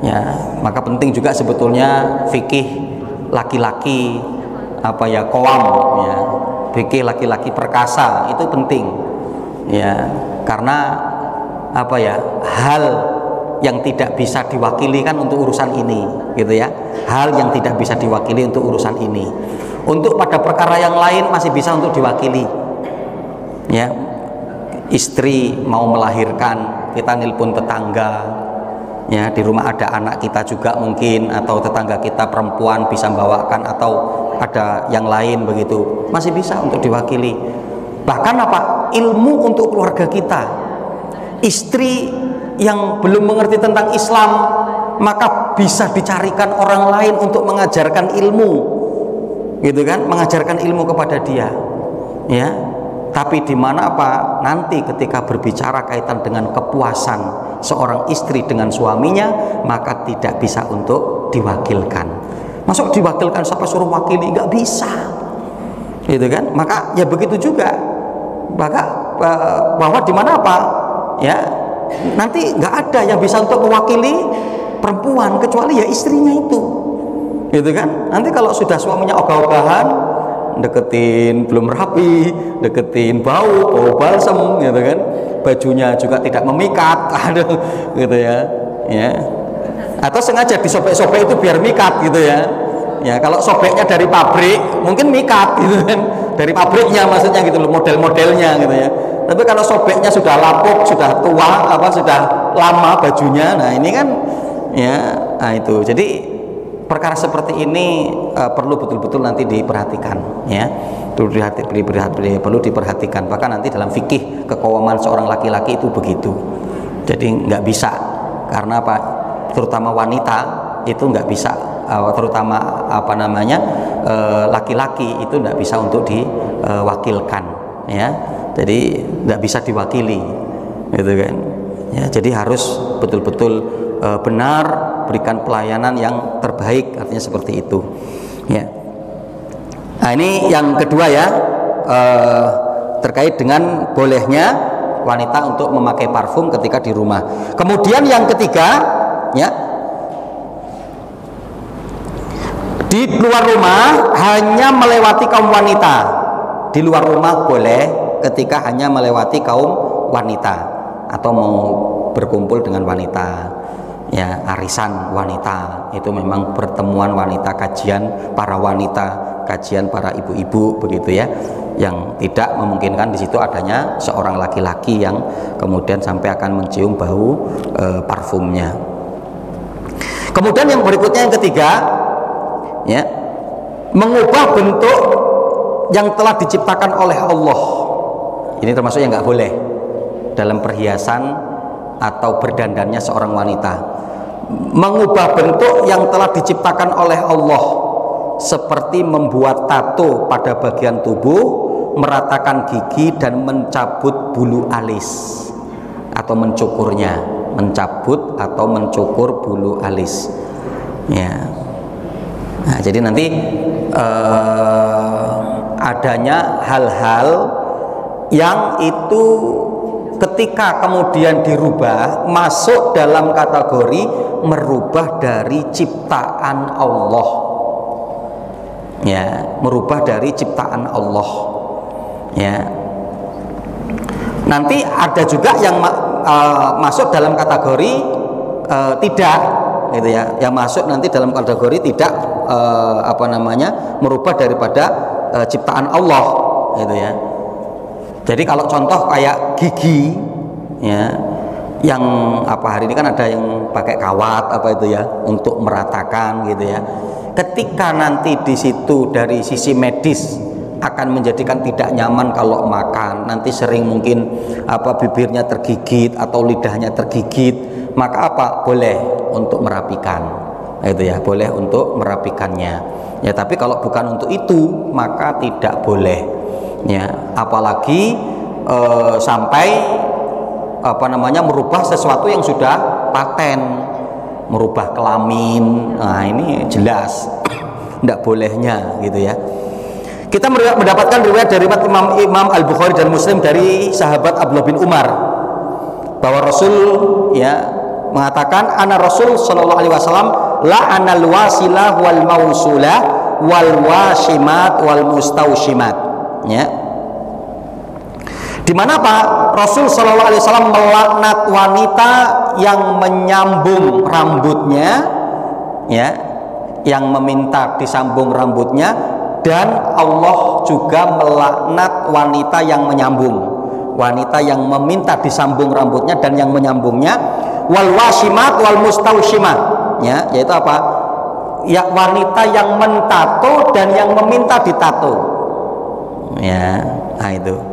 ya. Maka penting juga sebetulnya fikih laki-laki apa ya, qawam ya, fikih laki-laki perkasa itu penting ya, karena apa ya, hal yang tidak bisa diwakili kan untuk urusan ini, gitu ya. Hal yang tidak bisa diwakili untuk urusan ini. Untuk pada perkara yang lain masih bisa untuk diwakili. Ya, istri mau melahirkan, kita nelpon tetangga. Ya, di rumah ada anak kita juga mungkin, atau tetangga kita perempuan bisa membawakan, atau ada yang lain begitu, masih bisa untuk diwakili. Bahkan apa? Ilmu untuk keluarga kita. Istri yang belum mengerti tentang Islam, maka bisa dicarikan orang lain untuk mengajarkan ilmu, gitu kan? Mengajarkan ilmu kepada dia, ya. Tapi di mana apa? Nanti ketika berbicara kaitan dengan kepuasan seorang istri dengan suaminya, maka tidak bisa untuk diwakilkan. Masuk diwakilkan, siapa suruh wakili? Nggak bisa, gitu kan? Maka ya begitu juga. Maka bahwa di mana apa? Ya, nanti nggak ada yang bisa untuk mewakili perempuan kecuali ya istrinya itu, gitu kan? Nanti kalau sudah suaminya ogah-ogahan, deketin belum rapi, deketin bau balsam, gitu kan? Bajunya juga tidak memikat, aduh, gitu ya, ya. Atau sengaja disobek-sobek itu biar mikat, gitu ya. Ya, kalau sobeknya dari pabrik mungkin mikat, gitu kan? Dari pabriknya maksudnya gitu loh, model-modelnya, gitu ya. Tapi kalau sobeknya sudah lapuk, sudah tua, sudah lama bajunya, nah ini kan, ya, nah itu. Jadi perkara seperti ini perlu betul-betul nanti diperhatikan, ya, perlu diperhatikan. Bahkan nanti dalam fikih keqawaman seorang laki-laki itu begitu. Jadi nggak bisa, karena apa? Terutama wanita itu nggak bisa, terutama laki-laki itu nggak bisa untuk diwakilkan, ya. Jadi nggak bisa diwakili, gitu kan? Ya, jadi harus betul-betul benar, berikan pelayanan yang terbaik, artinya seperti itu, ya. Nah, ini yang kedua ya, terkait dengan bolehnya wanita untuk memakai parfum ketika di rumah. Kemudian yang ketiga, ya, di luar rumah hanya melewati kaum wanita. Di luar rumah boleh ketika hanya melewati kaum wanita atau mau berkumpul dengan wanita, ya, arisan wanita, itu memang pertemuan wanita, kajian para wanita, kajian para ibu-ibu, begitu ya, yang tidak memungkinkan di situ adanya seorang laki-laki yang kemudian sampai akan mencium bau parfumnya. Kemudian yang berikutnya, yang ketiga, ya, mengubah bentuk yang telah diciptakan oleh Allah. Ini termasuk yang nggak boleh dalam perhiasan atau berdandannya seorang wanita. Mengubah bentuk yang telah diciptakan oleh Allah, seperti membuat tato pada bagian tubuh, meratakan gigi, dan mencabut bulu alis atau mencukurnya, mencabut atau mencukur bulu alis, ya. Nah, jadi nanti adanya hal-hal yang itu ketika kemudian dirubah masuk dalam kategori merubah dari ciptaan Allah, ya, merubah dari ciptaan Allah, ya. Nanti ada juga yang masuk dalam kategori tidak, gitu ya, yang masuk nanti dalam kategori tidak merubah daripada ciptaan Allah, gitu ya. Jadi kalau contoh kayak gigi, ya, yang hari ini kan ada yang pakai kawat itu ya untuk meratakan, gitu ya. Ketika nanti di situ dari sisi medis akan menjadikan tidak nyaman kalau makan, nanti sering mungkin bibirnya tergigit atau lidahnya tergigit, maka boleh untuk merapikan, itu ya, boleh untuk merapikannya, ya. Tapi kalau bukan untuk itu maka tidak boleh, ya. Apalagi sampai merubah sesuatu yang sudah paten, merubah kelamin. Nah, ini jelas tidak bolehnya, gitu ya. Kita mendapatkan riwayat dari Imam Al-Bukhari dan Muslim dari sahabat Abdullah bin Umar bahwa Rasul, ya, mengatakan, ana Rasul sallallahu alaihi wasallam la'anal wasilah wal mausulah wal washimat wal mustaushimat, ya. Di Di mana apa? Rasul Shallallahu Alaihi Wasallam melaknat wanita yang menyambung rambutnya, ya, yang meminta disambung rambutnya, dan Allah juga melaknat wanita yang menyambung, wanita yang meminta disambung rambutnya dan yang menyambungnya, wal washimat wal mustawshimat, ya, yaitu apa? Ya, wanita yang mentato dan yang meminta ditato, ya, nah itu.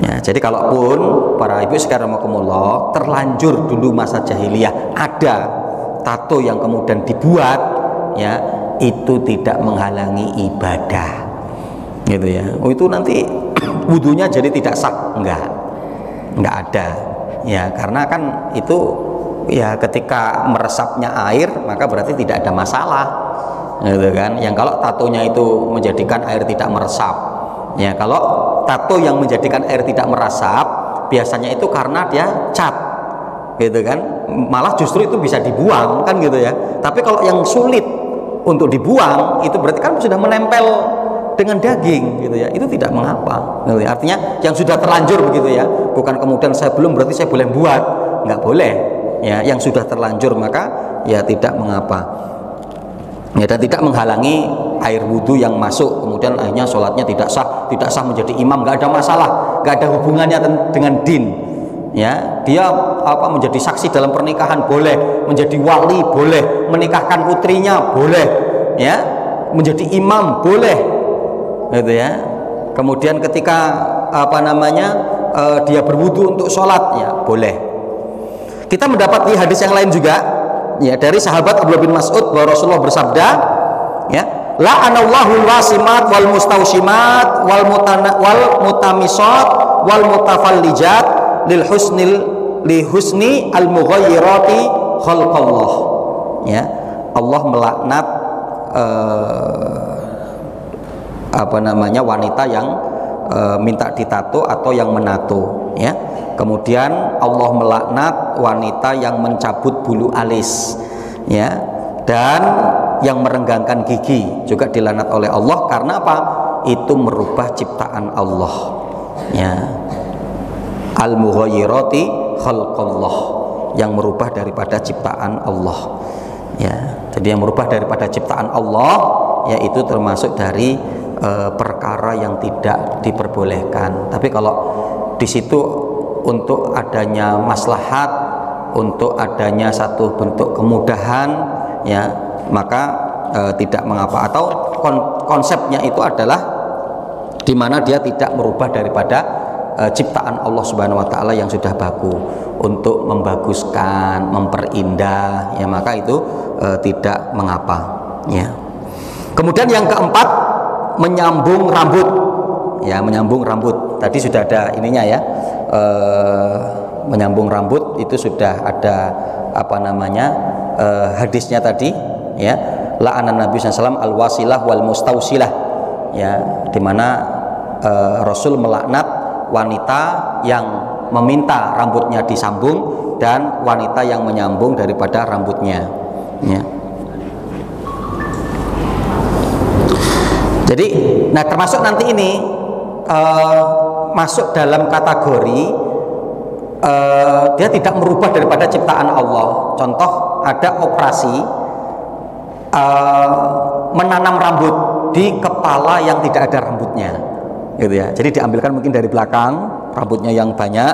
Ya, jadi kalaupun para ibu sekarang rahimakumullah terlanjur dulu masa jahiliyah ada tato yang kemudian dibuat, ya, itu tidak menghalangi ibadah, gitu ya. Oh, itu nanti wudunya jadi tidak sah? Enggak ada, ya, karena kan itu ya ketika meresapnya air maka berarti tidak ada masalah, gitu kan. Yang kalau tatonya itu menjadikan air tidak meresap, ya, kalau tato yang menjadikan air tidak meresap biasanya itu karena dia cat, gitu kan, malah justru itu bisa dibuang kan, gitu ya. Tapi kalau yang sulit untuk dibuang itu berarti kan sudah menempel dengan daging, gitu ya, itu tidak mengapa, gitu ya. Artinya yang sudah terlanjur begitu ya, bukan kemudian saya belum berarti saya boleh buat, nggak boleh, ya. Yang sudah terlanjur maka ya tidak mengapa, ya, dan tidak menghalangi air wudhu yang masuk kemudian akhirnya sholatnya tidak sah menjadi imam, nggak ada masalah, nggak ada hubungannya dengan din, ya. Dia apa, menjadi saksi dalam pernikahan boleh, menjadi wali boleh, menikahkan putrinya boleh, ya, menjadi imam boleh, gitu ya. Kemudian ketika apa namanya dia berwudhu untuk sholat, ya boleh. Kita mendapati hadis yang lain juga, ya, dari sahabat Abdullah bin Mas'ud bahwa Rasulullah bersabda, ya, la'anallahu wasimat wal mustawshimat wal mutamisat wal mutafallijat li husni al mughayyirati khalqallah, ya. Allah melaknat apa namanya wanita yang minta ditato atau yang menato, ya. Kemudian Allah melaknat wanita yang mencabut bulu alis, ya, dan yang merenggangkan gigi juga dilaknat oleh Allah. Karena apa? Itu merubah ciptaan Allah, ya. Al-mughayyirati khalqallah, yang merubah daripada ciptaan Allah, ya. Jadi yang merubah daripada ciptaan Allah, yaitu termasuk dari perkara yang tidak diperbolehkan. Tapi kalau di situ untuk adanya maslahat, untuk adanya satu bentuk kemudahan, ya, maka tidak mengapa. Atau konsepnya itu adalah di mana dia tidak merubah daripada ciptaan Allah Subhanahu wa taala yang sudah baku, untuk membaguskan, memperindah, ya, maka itu tidak mengapa, ya. Kemudian yang keempat, menyambung rambut, ya, menyambung rambut. Tadi sudah ada ininya, ya, menyambung rambut itu sudah ada apa namanya hadisnya tadi, ya, la'anan Nabi SAW al-wasilah wal mustausilah, ya, dimana Rasul melaknat wanita yang meminta rambutnya disambung dan wanita yang menyambung daripada rambutnya, ya. Jadi, nah, termasuk nanti ini masuk dalam kategori dia tidak merubah daripada ciptaan Allah. Contoh, ada operasi menanam rambut di kepala yang tidak ada rambutnya, gitu ya. Jadi diambilkan mungkin dari belakang rambutnya yang banyak,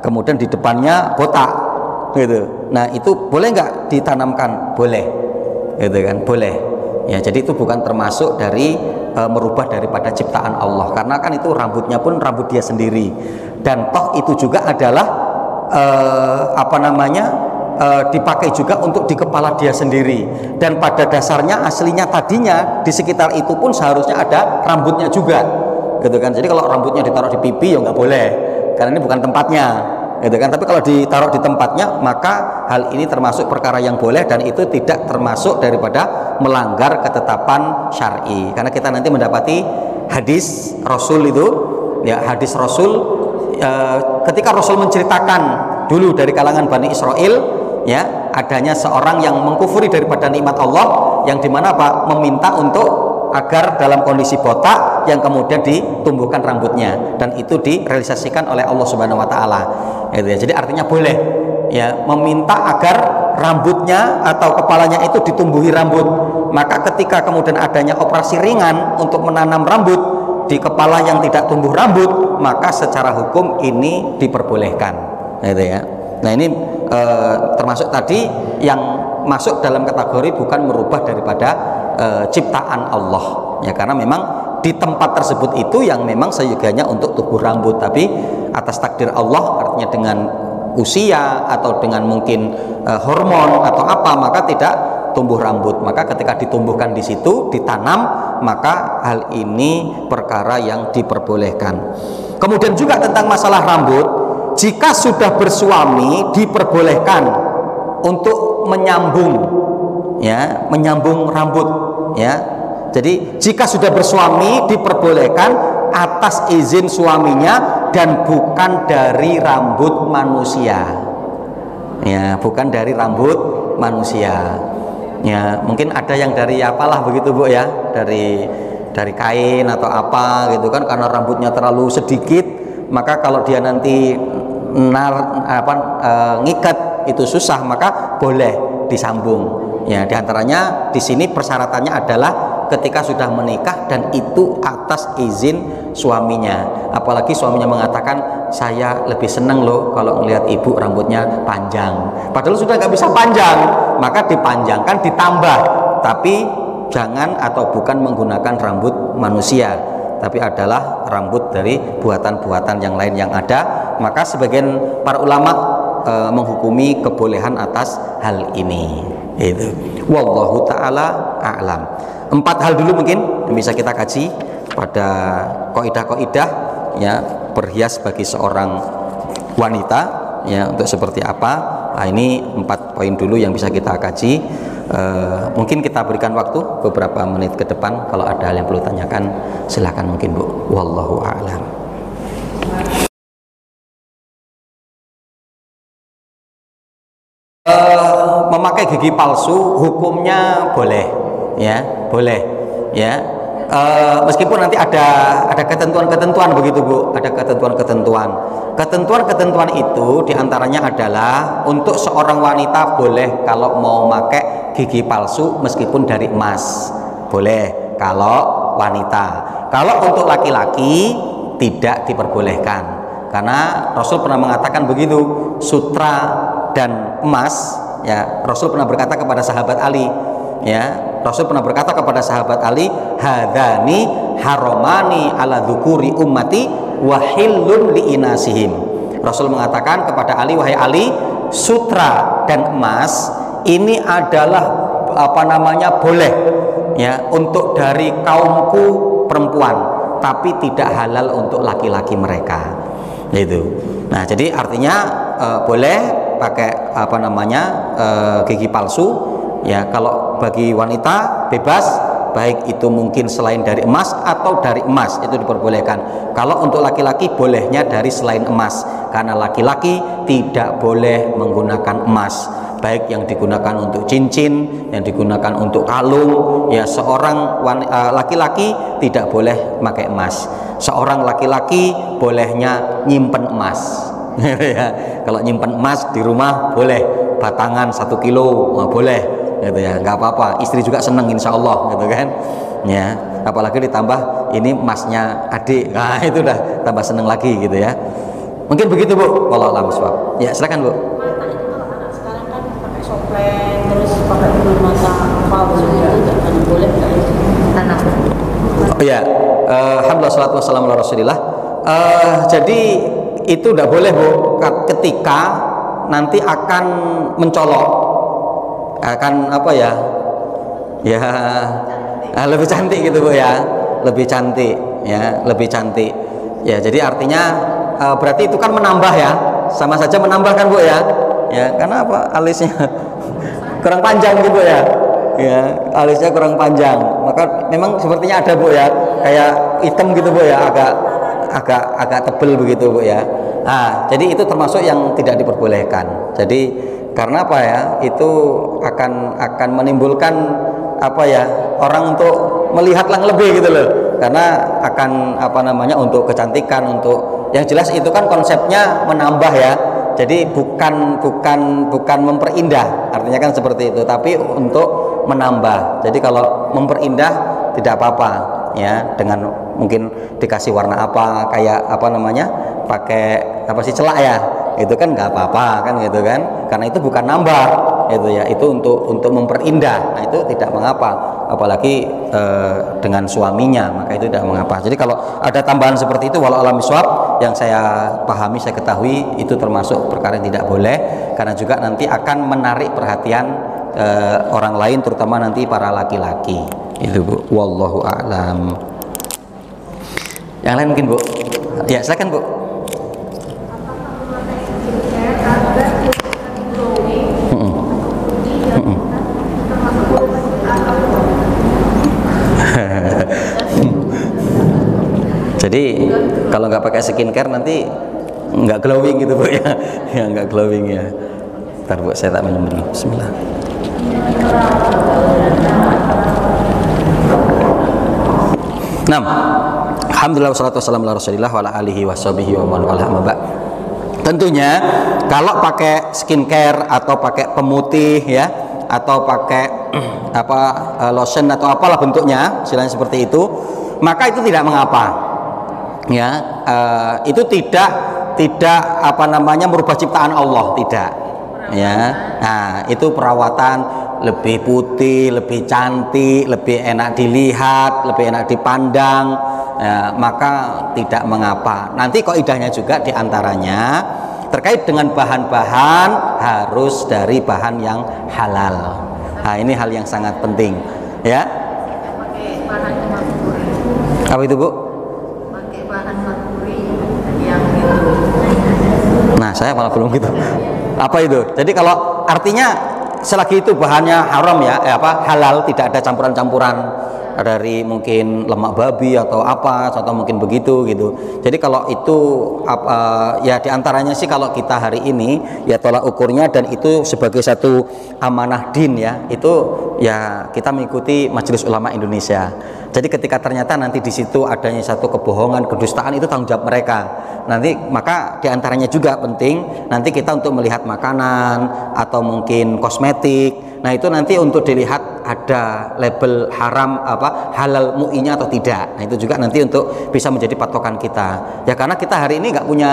kemudian di depannya botak, gitu. Nah, itu boleh nggak ditanamkan? Boleh, gitu kan? Boleh, ya. Jadi itu bukan termasuk dari merubah daripada ciptaan Allah, karena kan itu rambutnya pun rambut dia sendiri, dan toh itu juga adalah apa namanya dipakai juga untuk di kepala dia sendiri, dan pada dasarnya aslinya tadinya di sekitar itu pun seharusnya ada rambutnya juga, gitu kan. Jadi kalau rambutnya ditaruh di pipi ya nggak boleh, karena ini bukan tempatnya, gitu kan. Tapi kalau ditaruh di tempatnya, maka hal ini termasuk perkara yang boleh, dan itu tidak termasuk daripada melanggar ketetapan syar'i. Karena kita nanti mendapati hadis Rasul itu, ya, hadis Rasul ketika Rasul menceritakan dulu dari kalangan Bani Israel, ya, adanya seorang yang mengkufuri daripada nikmat Allah, yang dimana apa, meminta untuk agar dalam kondisi botak yang kemudian ditumbuhkan rambutnya, dan itu direalisasikan oleh Allah Subhanahu wa taala. Gitu ya. Jadi artinya boleh ya meminta agar rambutnya atau kepalanya itu ditumbuhi rambut. Maka ketika kemudian adanya operasi ringan untuk menanam rambut di kepala yang tidak tumbuh rambut, maka secara hukum ini diperbolehkan. Gitu ya. Nah, ini termasuk tadi yang masuk dalam kategori bukan merubah daripada ciptaan Allah ya, karena memang di tempat tersebut itu yang memang seyogianya untuk tumbuh rambut, tapi atas takdir Allah, artinya dengan usia atau dengan mungkin hormon atau apa, maka tidak tumbuh rambut. Maka ketika ditumbuhkan di situ, ditanam, maka hal ini perkara yang diperbolehkan. Kemudian juga tentang masalah rambut, jika sudah bersuami diperbolehkan untuk menyambung ya, menyambung rambut ya. Jadi jika sudah bersuami diperbolehkan atas izin suaminya dan bukan dari rambut manusia. Ya, bukan dari rambut manusia. Ya, mungkin ada yang dari apalah begitu Bu ya, dari kain atau apa gitu kan, karena rambutnya terlalu sedikit, maka kalau dia nanti ngikat itu susah, maka boleh disambung. Ya, diantaranya di sini persyaratannya adalah ketika sudah menikah dan itu atas izin suaminya. Apalagi suaminya mengatakan, saya lebih senang loh kalau melihat ibu rambutnya panjang, padahal sudah nggak bisa panjang, maka dipanjangkan, ditambah, tapi jangan atau bukan menggunakan rambut manusia, tapi adalah rambut dari buatan-buatan yang lain yang ada. Maka sebagian para ulama menghukumi kebolehan atas hal ini. Itu wallahu taala a'lam. 4 hal dulu mungkin yang bisa kita kaji pada kaidah-kaidah ya berhias bagi seorang wanita ya, untuk seperti apa. Nah, ini 4 poin dulu yang bisa kita kaji. Mungkin kita berikan waktu beberapa menit ke depan, kalau ada hal yang perlu tanyakan silakan mungkin Bu. Wallahu a'lam. Memakai gigi palsu hukumnya boleh ya, boleh ya, meskipun nanti ada ketentuan-ketentuan begitu Bu, ada ketentuan-ketentuan itu diantaranya adalah untuk seorang wanita boleh kalau mau pakai gigi palsu meskipun dari emas, boleh kalau wanita. Kalau untuk laki-laki tidak diperbolehkan, karena Rasul pernah mengatakan begitu, sutra dan emas ya. Rasul pernah berkata kepada sahabat Ali ya, Rasul pernah berkata kepada sahabat Ali, hadani haramani ala dzukuri ummati wa hillun li inasihim. Rasul mengatakan kepada Ali, wahai Ali, sutra dan emas ini adalah boleh ya untuk dari kaumku perempuan, tapi tidak halal untuk laki-laki mereka. Itu. Nah, jadi artinya boleh pakai gigi palsu ya. Kalau bagi wanita bebas, baik itu mungkin selain dari emas atau dari emas, itu diperbolehkan. Kalau untuk laki-laki bolehnya dari selain emas, karena laki-laki tidak boleh menggunakan emas, baik yang digunakan untuk cincin, yang digunakan untuk kalung ya. Seorang laki-laki tidak boleh pakai emas. Seorang laki-laki bolehnya nyimpen emas ya. Kalau nyimpen emas di rumah boleh, batangan 1 kilo boleh gitu ya, nggak apa-apa. Istri juga seneng insya Allah gitu kan ya, apalagi ditambah ini emasnya adik, nah itu udah tambah seneng lagi gitu ya. Mungkin begitu Bu, wallahu a'lam bishawab. Ya silakan Bu.
Mata itu kalau anak sekarang kan pakai soplen, terus pakai bulu mata palsu, itu kan boleh nggak itu anak?
Oh ya, alhamdulillah salatu wassalamu ala rasulillah. Jadi itu tidak boleh Bu, ketika nanti akan mencolok, akan apa ya lebih cantik gitu Bu ya, lebih cantik ya, lebih cantik ya. Jadi artinya berarti itu kan menambah ya, sama saja menambah kan Bu ya, karena apa, alisnya kurang panjang gitu ya, alisnya kurang panjang, maka memang sepertinya ada Bu ya, kayak hitam gitu Bu ya, agak tebel begitu Bu ya. Nah, jadi itu termasuk yang tidak diperbolehkan. Jadi karena apa ya, itu akan menimbulkan apa ya, orang untuk melihat yang lebih gitu loh. karena akan apa namanya untuk kecantikan, untuk yang jelas itu kan konsepnya menambah ya. Jadi bukan memperindah, artinya kan seperti itu, tapi untuk menambah. Jadi kalau memperindah tidak apa-apa ya, dengan mungkin dikasih warna apa, kayak apa namanya, pakai apa sih, celak ya, itu kan nggak apa-apa kan gitu kan, karena itu bukan nambah itu ya, itu untuk memperindah. Nah itu tidak mengapa, apalagi dengan suaminya, maka itu tidak mengapa. Jadi kalau ada tambahan seperti itu, walau alam bisawab, yang saya pahami, saya ketahui, itu termasuk perkara yang tidak boleh, karena juga nanti akan menarik perhatian orang lain, terutama nanti para laki-laki. Itu Bu, wallahu a'lam. Yang lain mungkin Bu, ya silakan Bu. Jadi kalau nggak pakai skincare nanti nggak glowing gitu Bu ya, ya nggak glowing ya. Ntar Bu, saya tak minum dulu. Bismillah. Nah, alhamdulillah wassalatu wassalamu ala rasulillah wa ala alihi washabihi wa man wala ma. Tentunya kalau pakai skincare atau pakai pemutih ya, atau pakai lotion atau apalah bentuknya, istilahnya seperti itu, maka itu tidak mengapa. Ya, itu tidak apa namanya merubah ciptaan Allah, tidak. Ya, nah itu perawatan lebih putih, lebih cantik, lebih enak dilihat, lebih enak dipandang, ya, maka tidak mengapa. Nanti kaidahnya juga diantaranya terkait dengan bahan-bahan harus dari bahan yang halal. Nah ini hal yang sangat penting, ya.
Pakai bahan merkuri.
Apa itu Bu?
Pakai bahan merkuri yang itu.
Nah saya malah belum gitu. Apa itu? Jadi kalau artinya selagi itu bahannya haram ya, halal, tidak ada campuran-campuran dari mungkin lemak babi atau apa, atau mungkin begitu gitu. Jadi kalau itu ya diantaranya sih kalau kita hari ini ya tolak ukurnya, dan itu sebagai satu amanah din ya, itu ya kita mengikuti Majelis Ulama Indonesia. Jadi ketika ternyata nanti di situ adanya satu kebohongan, kedustaan, itu tanggung jawab mereka. Nanti maka diantaranya juga penting nanti kita untuk melihat makanan atau mungkin kosmetik. Nah itu nanti untuk dilihat ada label haram halal MUI-nya atau tidak. Nah itu juga nanti untuk bisa menjadi patokan kita. Ya karena kita hari ini nggak punya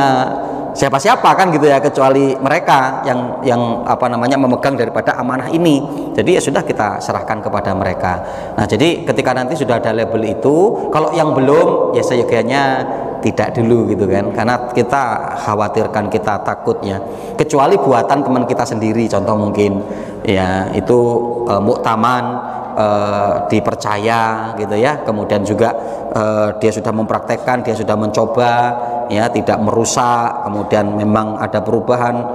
siapa-siapa kan gitu ya, kecuali mereka yang apa namanya memegang daripada amanah ini. Jadi ya sudah kita serahkan kepada mereka. Nah jadi ketika nanti sudah ada label itu, kalau yang belum ya seyogianya tidak dulu gitu kan, karena kita khawatirkan, kita takutnya, kecuali buatan teman kita sendiri, contoh mungkin ya itu muktaman, dipercaya gitu ya, kemudian juga dia sudah mempraktekkan, dia sudah mencoba ya, tidak merusak, kemudian memang ada perubahan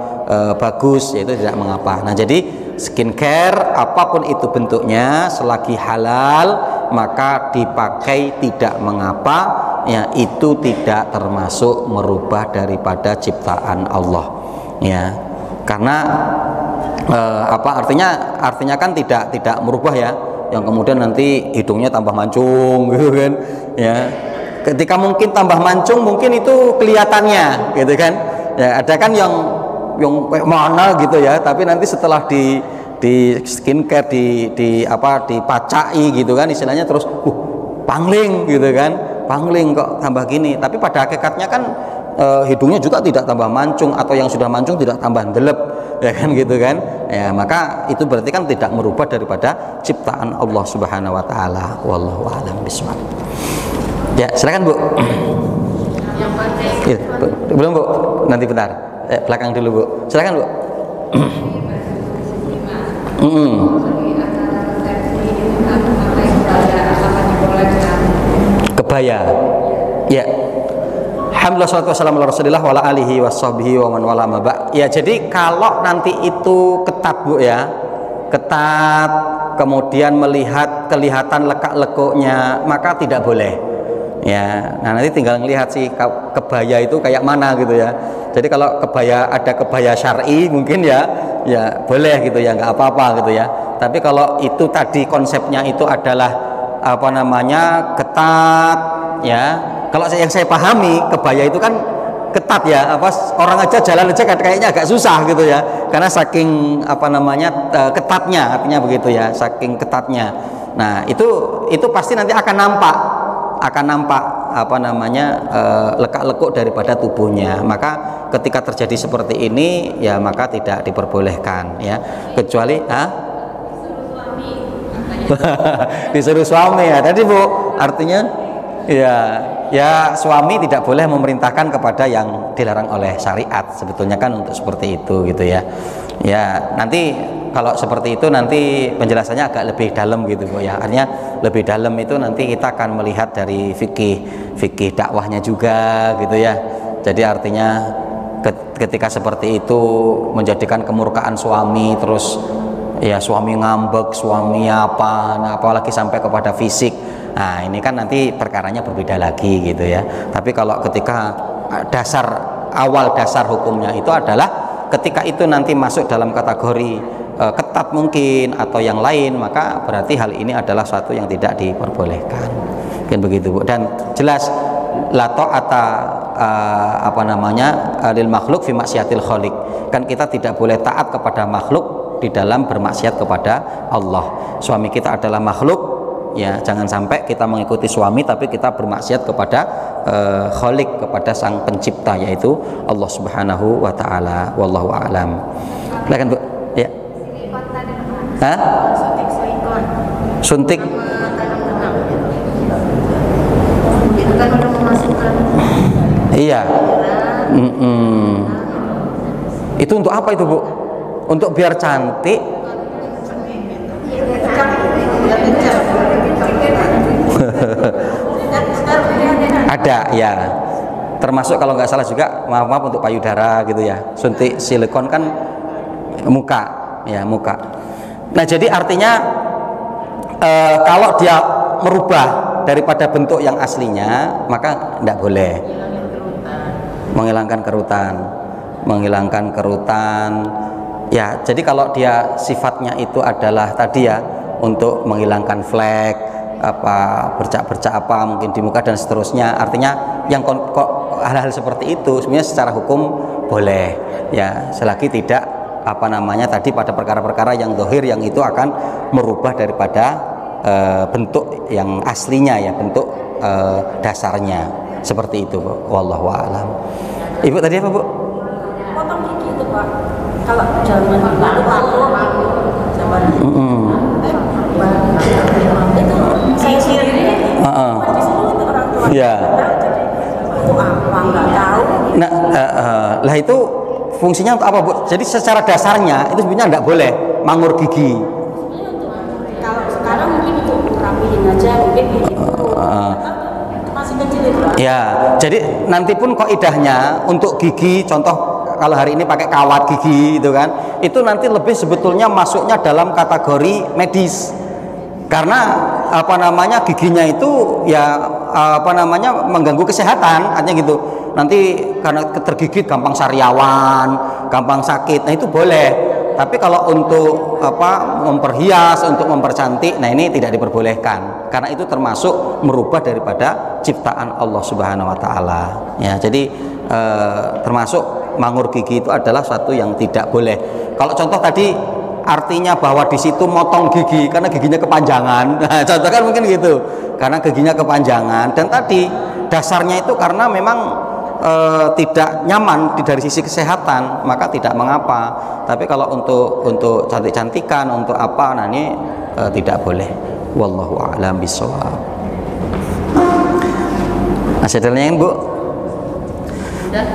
bagus, yaitu tidak mengapa. Nah jadi skincare apapun itu bentuknya selagi halal maka dipakai tidak mengapa ya, itu tidak termasuk merubah daripada ciptaan Allah ya, karena artinya kan tidak merubah ya, yang kemudian nanti hidungnya tambah mancung gitu kan ya. Ketika mungkin tambah mancung mungkin itu kelihatannya gitu kan ya, ada kan yang mana gitu ya, tapi nanti setelah di skincare dipacai gitu kan istilahnya, terus pangling gitu kan, pangling kok tambah gini, tapi pada hakikatnya kan hidungnya juga tidak tambah mancung, atau yang sudah mancung tidak tambah delep ya kan gitu kan ya, maka itu berarti kan tidak merubah daripada ciptaan Allah Subhanahu wa taala. Wallahu a'lam bishawab. Ya silakan Bu.
Yang pakai
Ya, belum Bu, nanti bentar, belakang dulu Bu, silakan Bu. Kebaya ya. Alhamdulillah salatu wassalamu ala rasulillah wa ala alihi washabihi wa man wala ma ba'. Ya jadi kalau nanti itu ketat Bu ya, ketat, kemudian melihat kelihatan lekak-lekuknya, maka tidak boleh ya. Nah nanti tinggal ngelihat sih kebaya itu kayak mana gitu ya. Jadi kalau kebaya, ada kebaya syar'i mungkin ya boleh gitu ya, nggak apa-apa gitu ya. Tapi kalau itu tadi konsepnya itu adalah apa namanya ketat ya. Kalau yang saya pahami kebaya itu kan ketat ya, apa orang aja jalan aja kayaknya agak susah gitu ya, karena saking apa namanya ketatnya, artinya begitu ya, saking ketatnya. Nah itu pasti nanti akan nampak apa namanya lekak-lekuk daripada tubuhnya. Maka ketika terjadi seperti ini ya maka tidak diperbolehkan ya, kecuali disuruh suami ya tadi Bu, artinya ya suami tidak boleh memerintahkan kepada yang dilarang oleh syariat, sebetulnya kan untuk seperti itu gitu ya. Ya nanti kalau seperti itu nanti penjelasannya agak lebih dalam gitu Bu ya, artinya lebih dalam itu nanti kita akan melihat dari fikih dakwahnya juga gitu ya. Jadi artinya ketika seperti itu menjadikan kemurkaan suami, terus ya suami ngambek, suami apa, nah apalagi sampai kepada fisik. Nah ini kan nanti perkaranya berbeda lagi gitu ya. Tapi kalau ketika awal dasar hukumnya itu adalah ketika itu nanti masuk dalam kategori ketat mungkin atau yang lain, maka berarti hal ini adalah suatu yang tidak diperbolehkan. Kan begitu Bu. Dan jelas la ta'ata apa namanya lil makhluk fi maksiatil khaliq. Kan kita tidak boleh taat kepada makhluk di dalam bermaksiat kepada Allah. Suami kita adalah makhluk ya, jangan sampai kita mengikuti suami tapi kita bermaksiat kepada khaliq, kepada sang pencipta yaitu Allah Subhanahu wa taala. Wallahu a'lam. Silakan Bu. Ya. Suntik
itu kan udah memasukkan.
Iya. Itu untuk apa itu Bu? Untuk biar cantik. Ada ya, termasuk kalau nggak salah juga maaf untuk payudara gitu ya, suntik silikon kan muka ya, muka. Nah jadi artinya kalau dia merubah daripada bentuk yang aslinya maka tidak boleh. Menghilangkan kerutan ya. Jadi kalau dia sifatnya itu adalah tadi ya untuk menghilangkan flek, apa bercak-bercak apa mungkin di muka dan seterusnya, artinya yang hal-hal seperti itu sebenarnya secara hukum boleh ya, selagi tidak apa namanya tadi pada perkara-perkara yang zahir yang itu akan merubah daripada bentuk yang aslinya ya, bentuk dasarnya seperti itu Bu. Wallahu a'lam. Ibu tadi apa Bu?
Potong gigi itu Pak, kalau zaman lalu zaman itu saya sendiri disuruh untuk orang tua
ya.
Untuk apa nggak tahu.
Nah lah itu fungsinya untuk apa Bu? Jadi secara dasarnya itu sebenarnya tidak boleh mangur gigi.
Kalau sekarang mungkin untuk rapihin aja mungkin gitu. Masih kecil itu Pak.
Ya, jadi nanti pun kaidahnya untuk gigi, contoh kalau hari ini pakai kawat gigi itu kan, itu nanti lebih sebetulnya masuknya dalam kategori medis. Karena apa namanya giginya itu ya apa namanya mengganggu kesehatan, artinya gitu. Nanti karena tergigit gampang sariawan, gampang sakit. Nah itu boleh. Tapi kalau untuk apa memperhias, untuk mempercantik, nah ini tidak diperbolehkan. Karena itu termasuk merubah daripada ciptaan Allah Subhanahu wa taala. Ya, jadi termasuk mangur gigi itu adalah suatu yang tidak boleh. Kalau contoh tadi artinya bahwa di situ motong gigi karena giginya kepanjangan. Nah, contoh kan mungkin gitu. Karena giginya kepanjangan dan tadi dasarnya itu karena memang tidak nyaman dari sisi kesehatan, maka tidak mengapa. Tapi kalau untuk cantik-cantikan, untuk apa, nah ini tidak boleh. Wallahu a'lam bishawab. Masih ada yang Bu?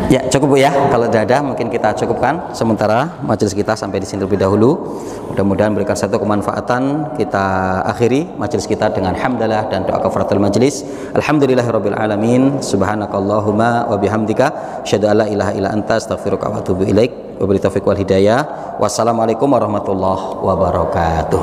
Ya cukup Bu ya. Kalau tidak ada mungkin kita cukupkan sementara majelis kita sampai di sini terlebih dahulu. Mudah-mudahan berikan satu kemanfaatan. Kita akhiri majelis kita dengan hamdalah dan doa kafaratul majelis. Alhamdulillahirabbil alamin. Subhanakallahumma wa bihamdika asyhadu an la ilaha illa anta astaghfiruka wa atubu ilaik. Wabillahi taufiq wal hidayah. Wassalamualaikum warahmatullahi wabarakatuh.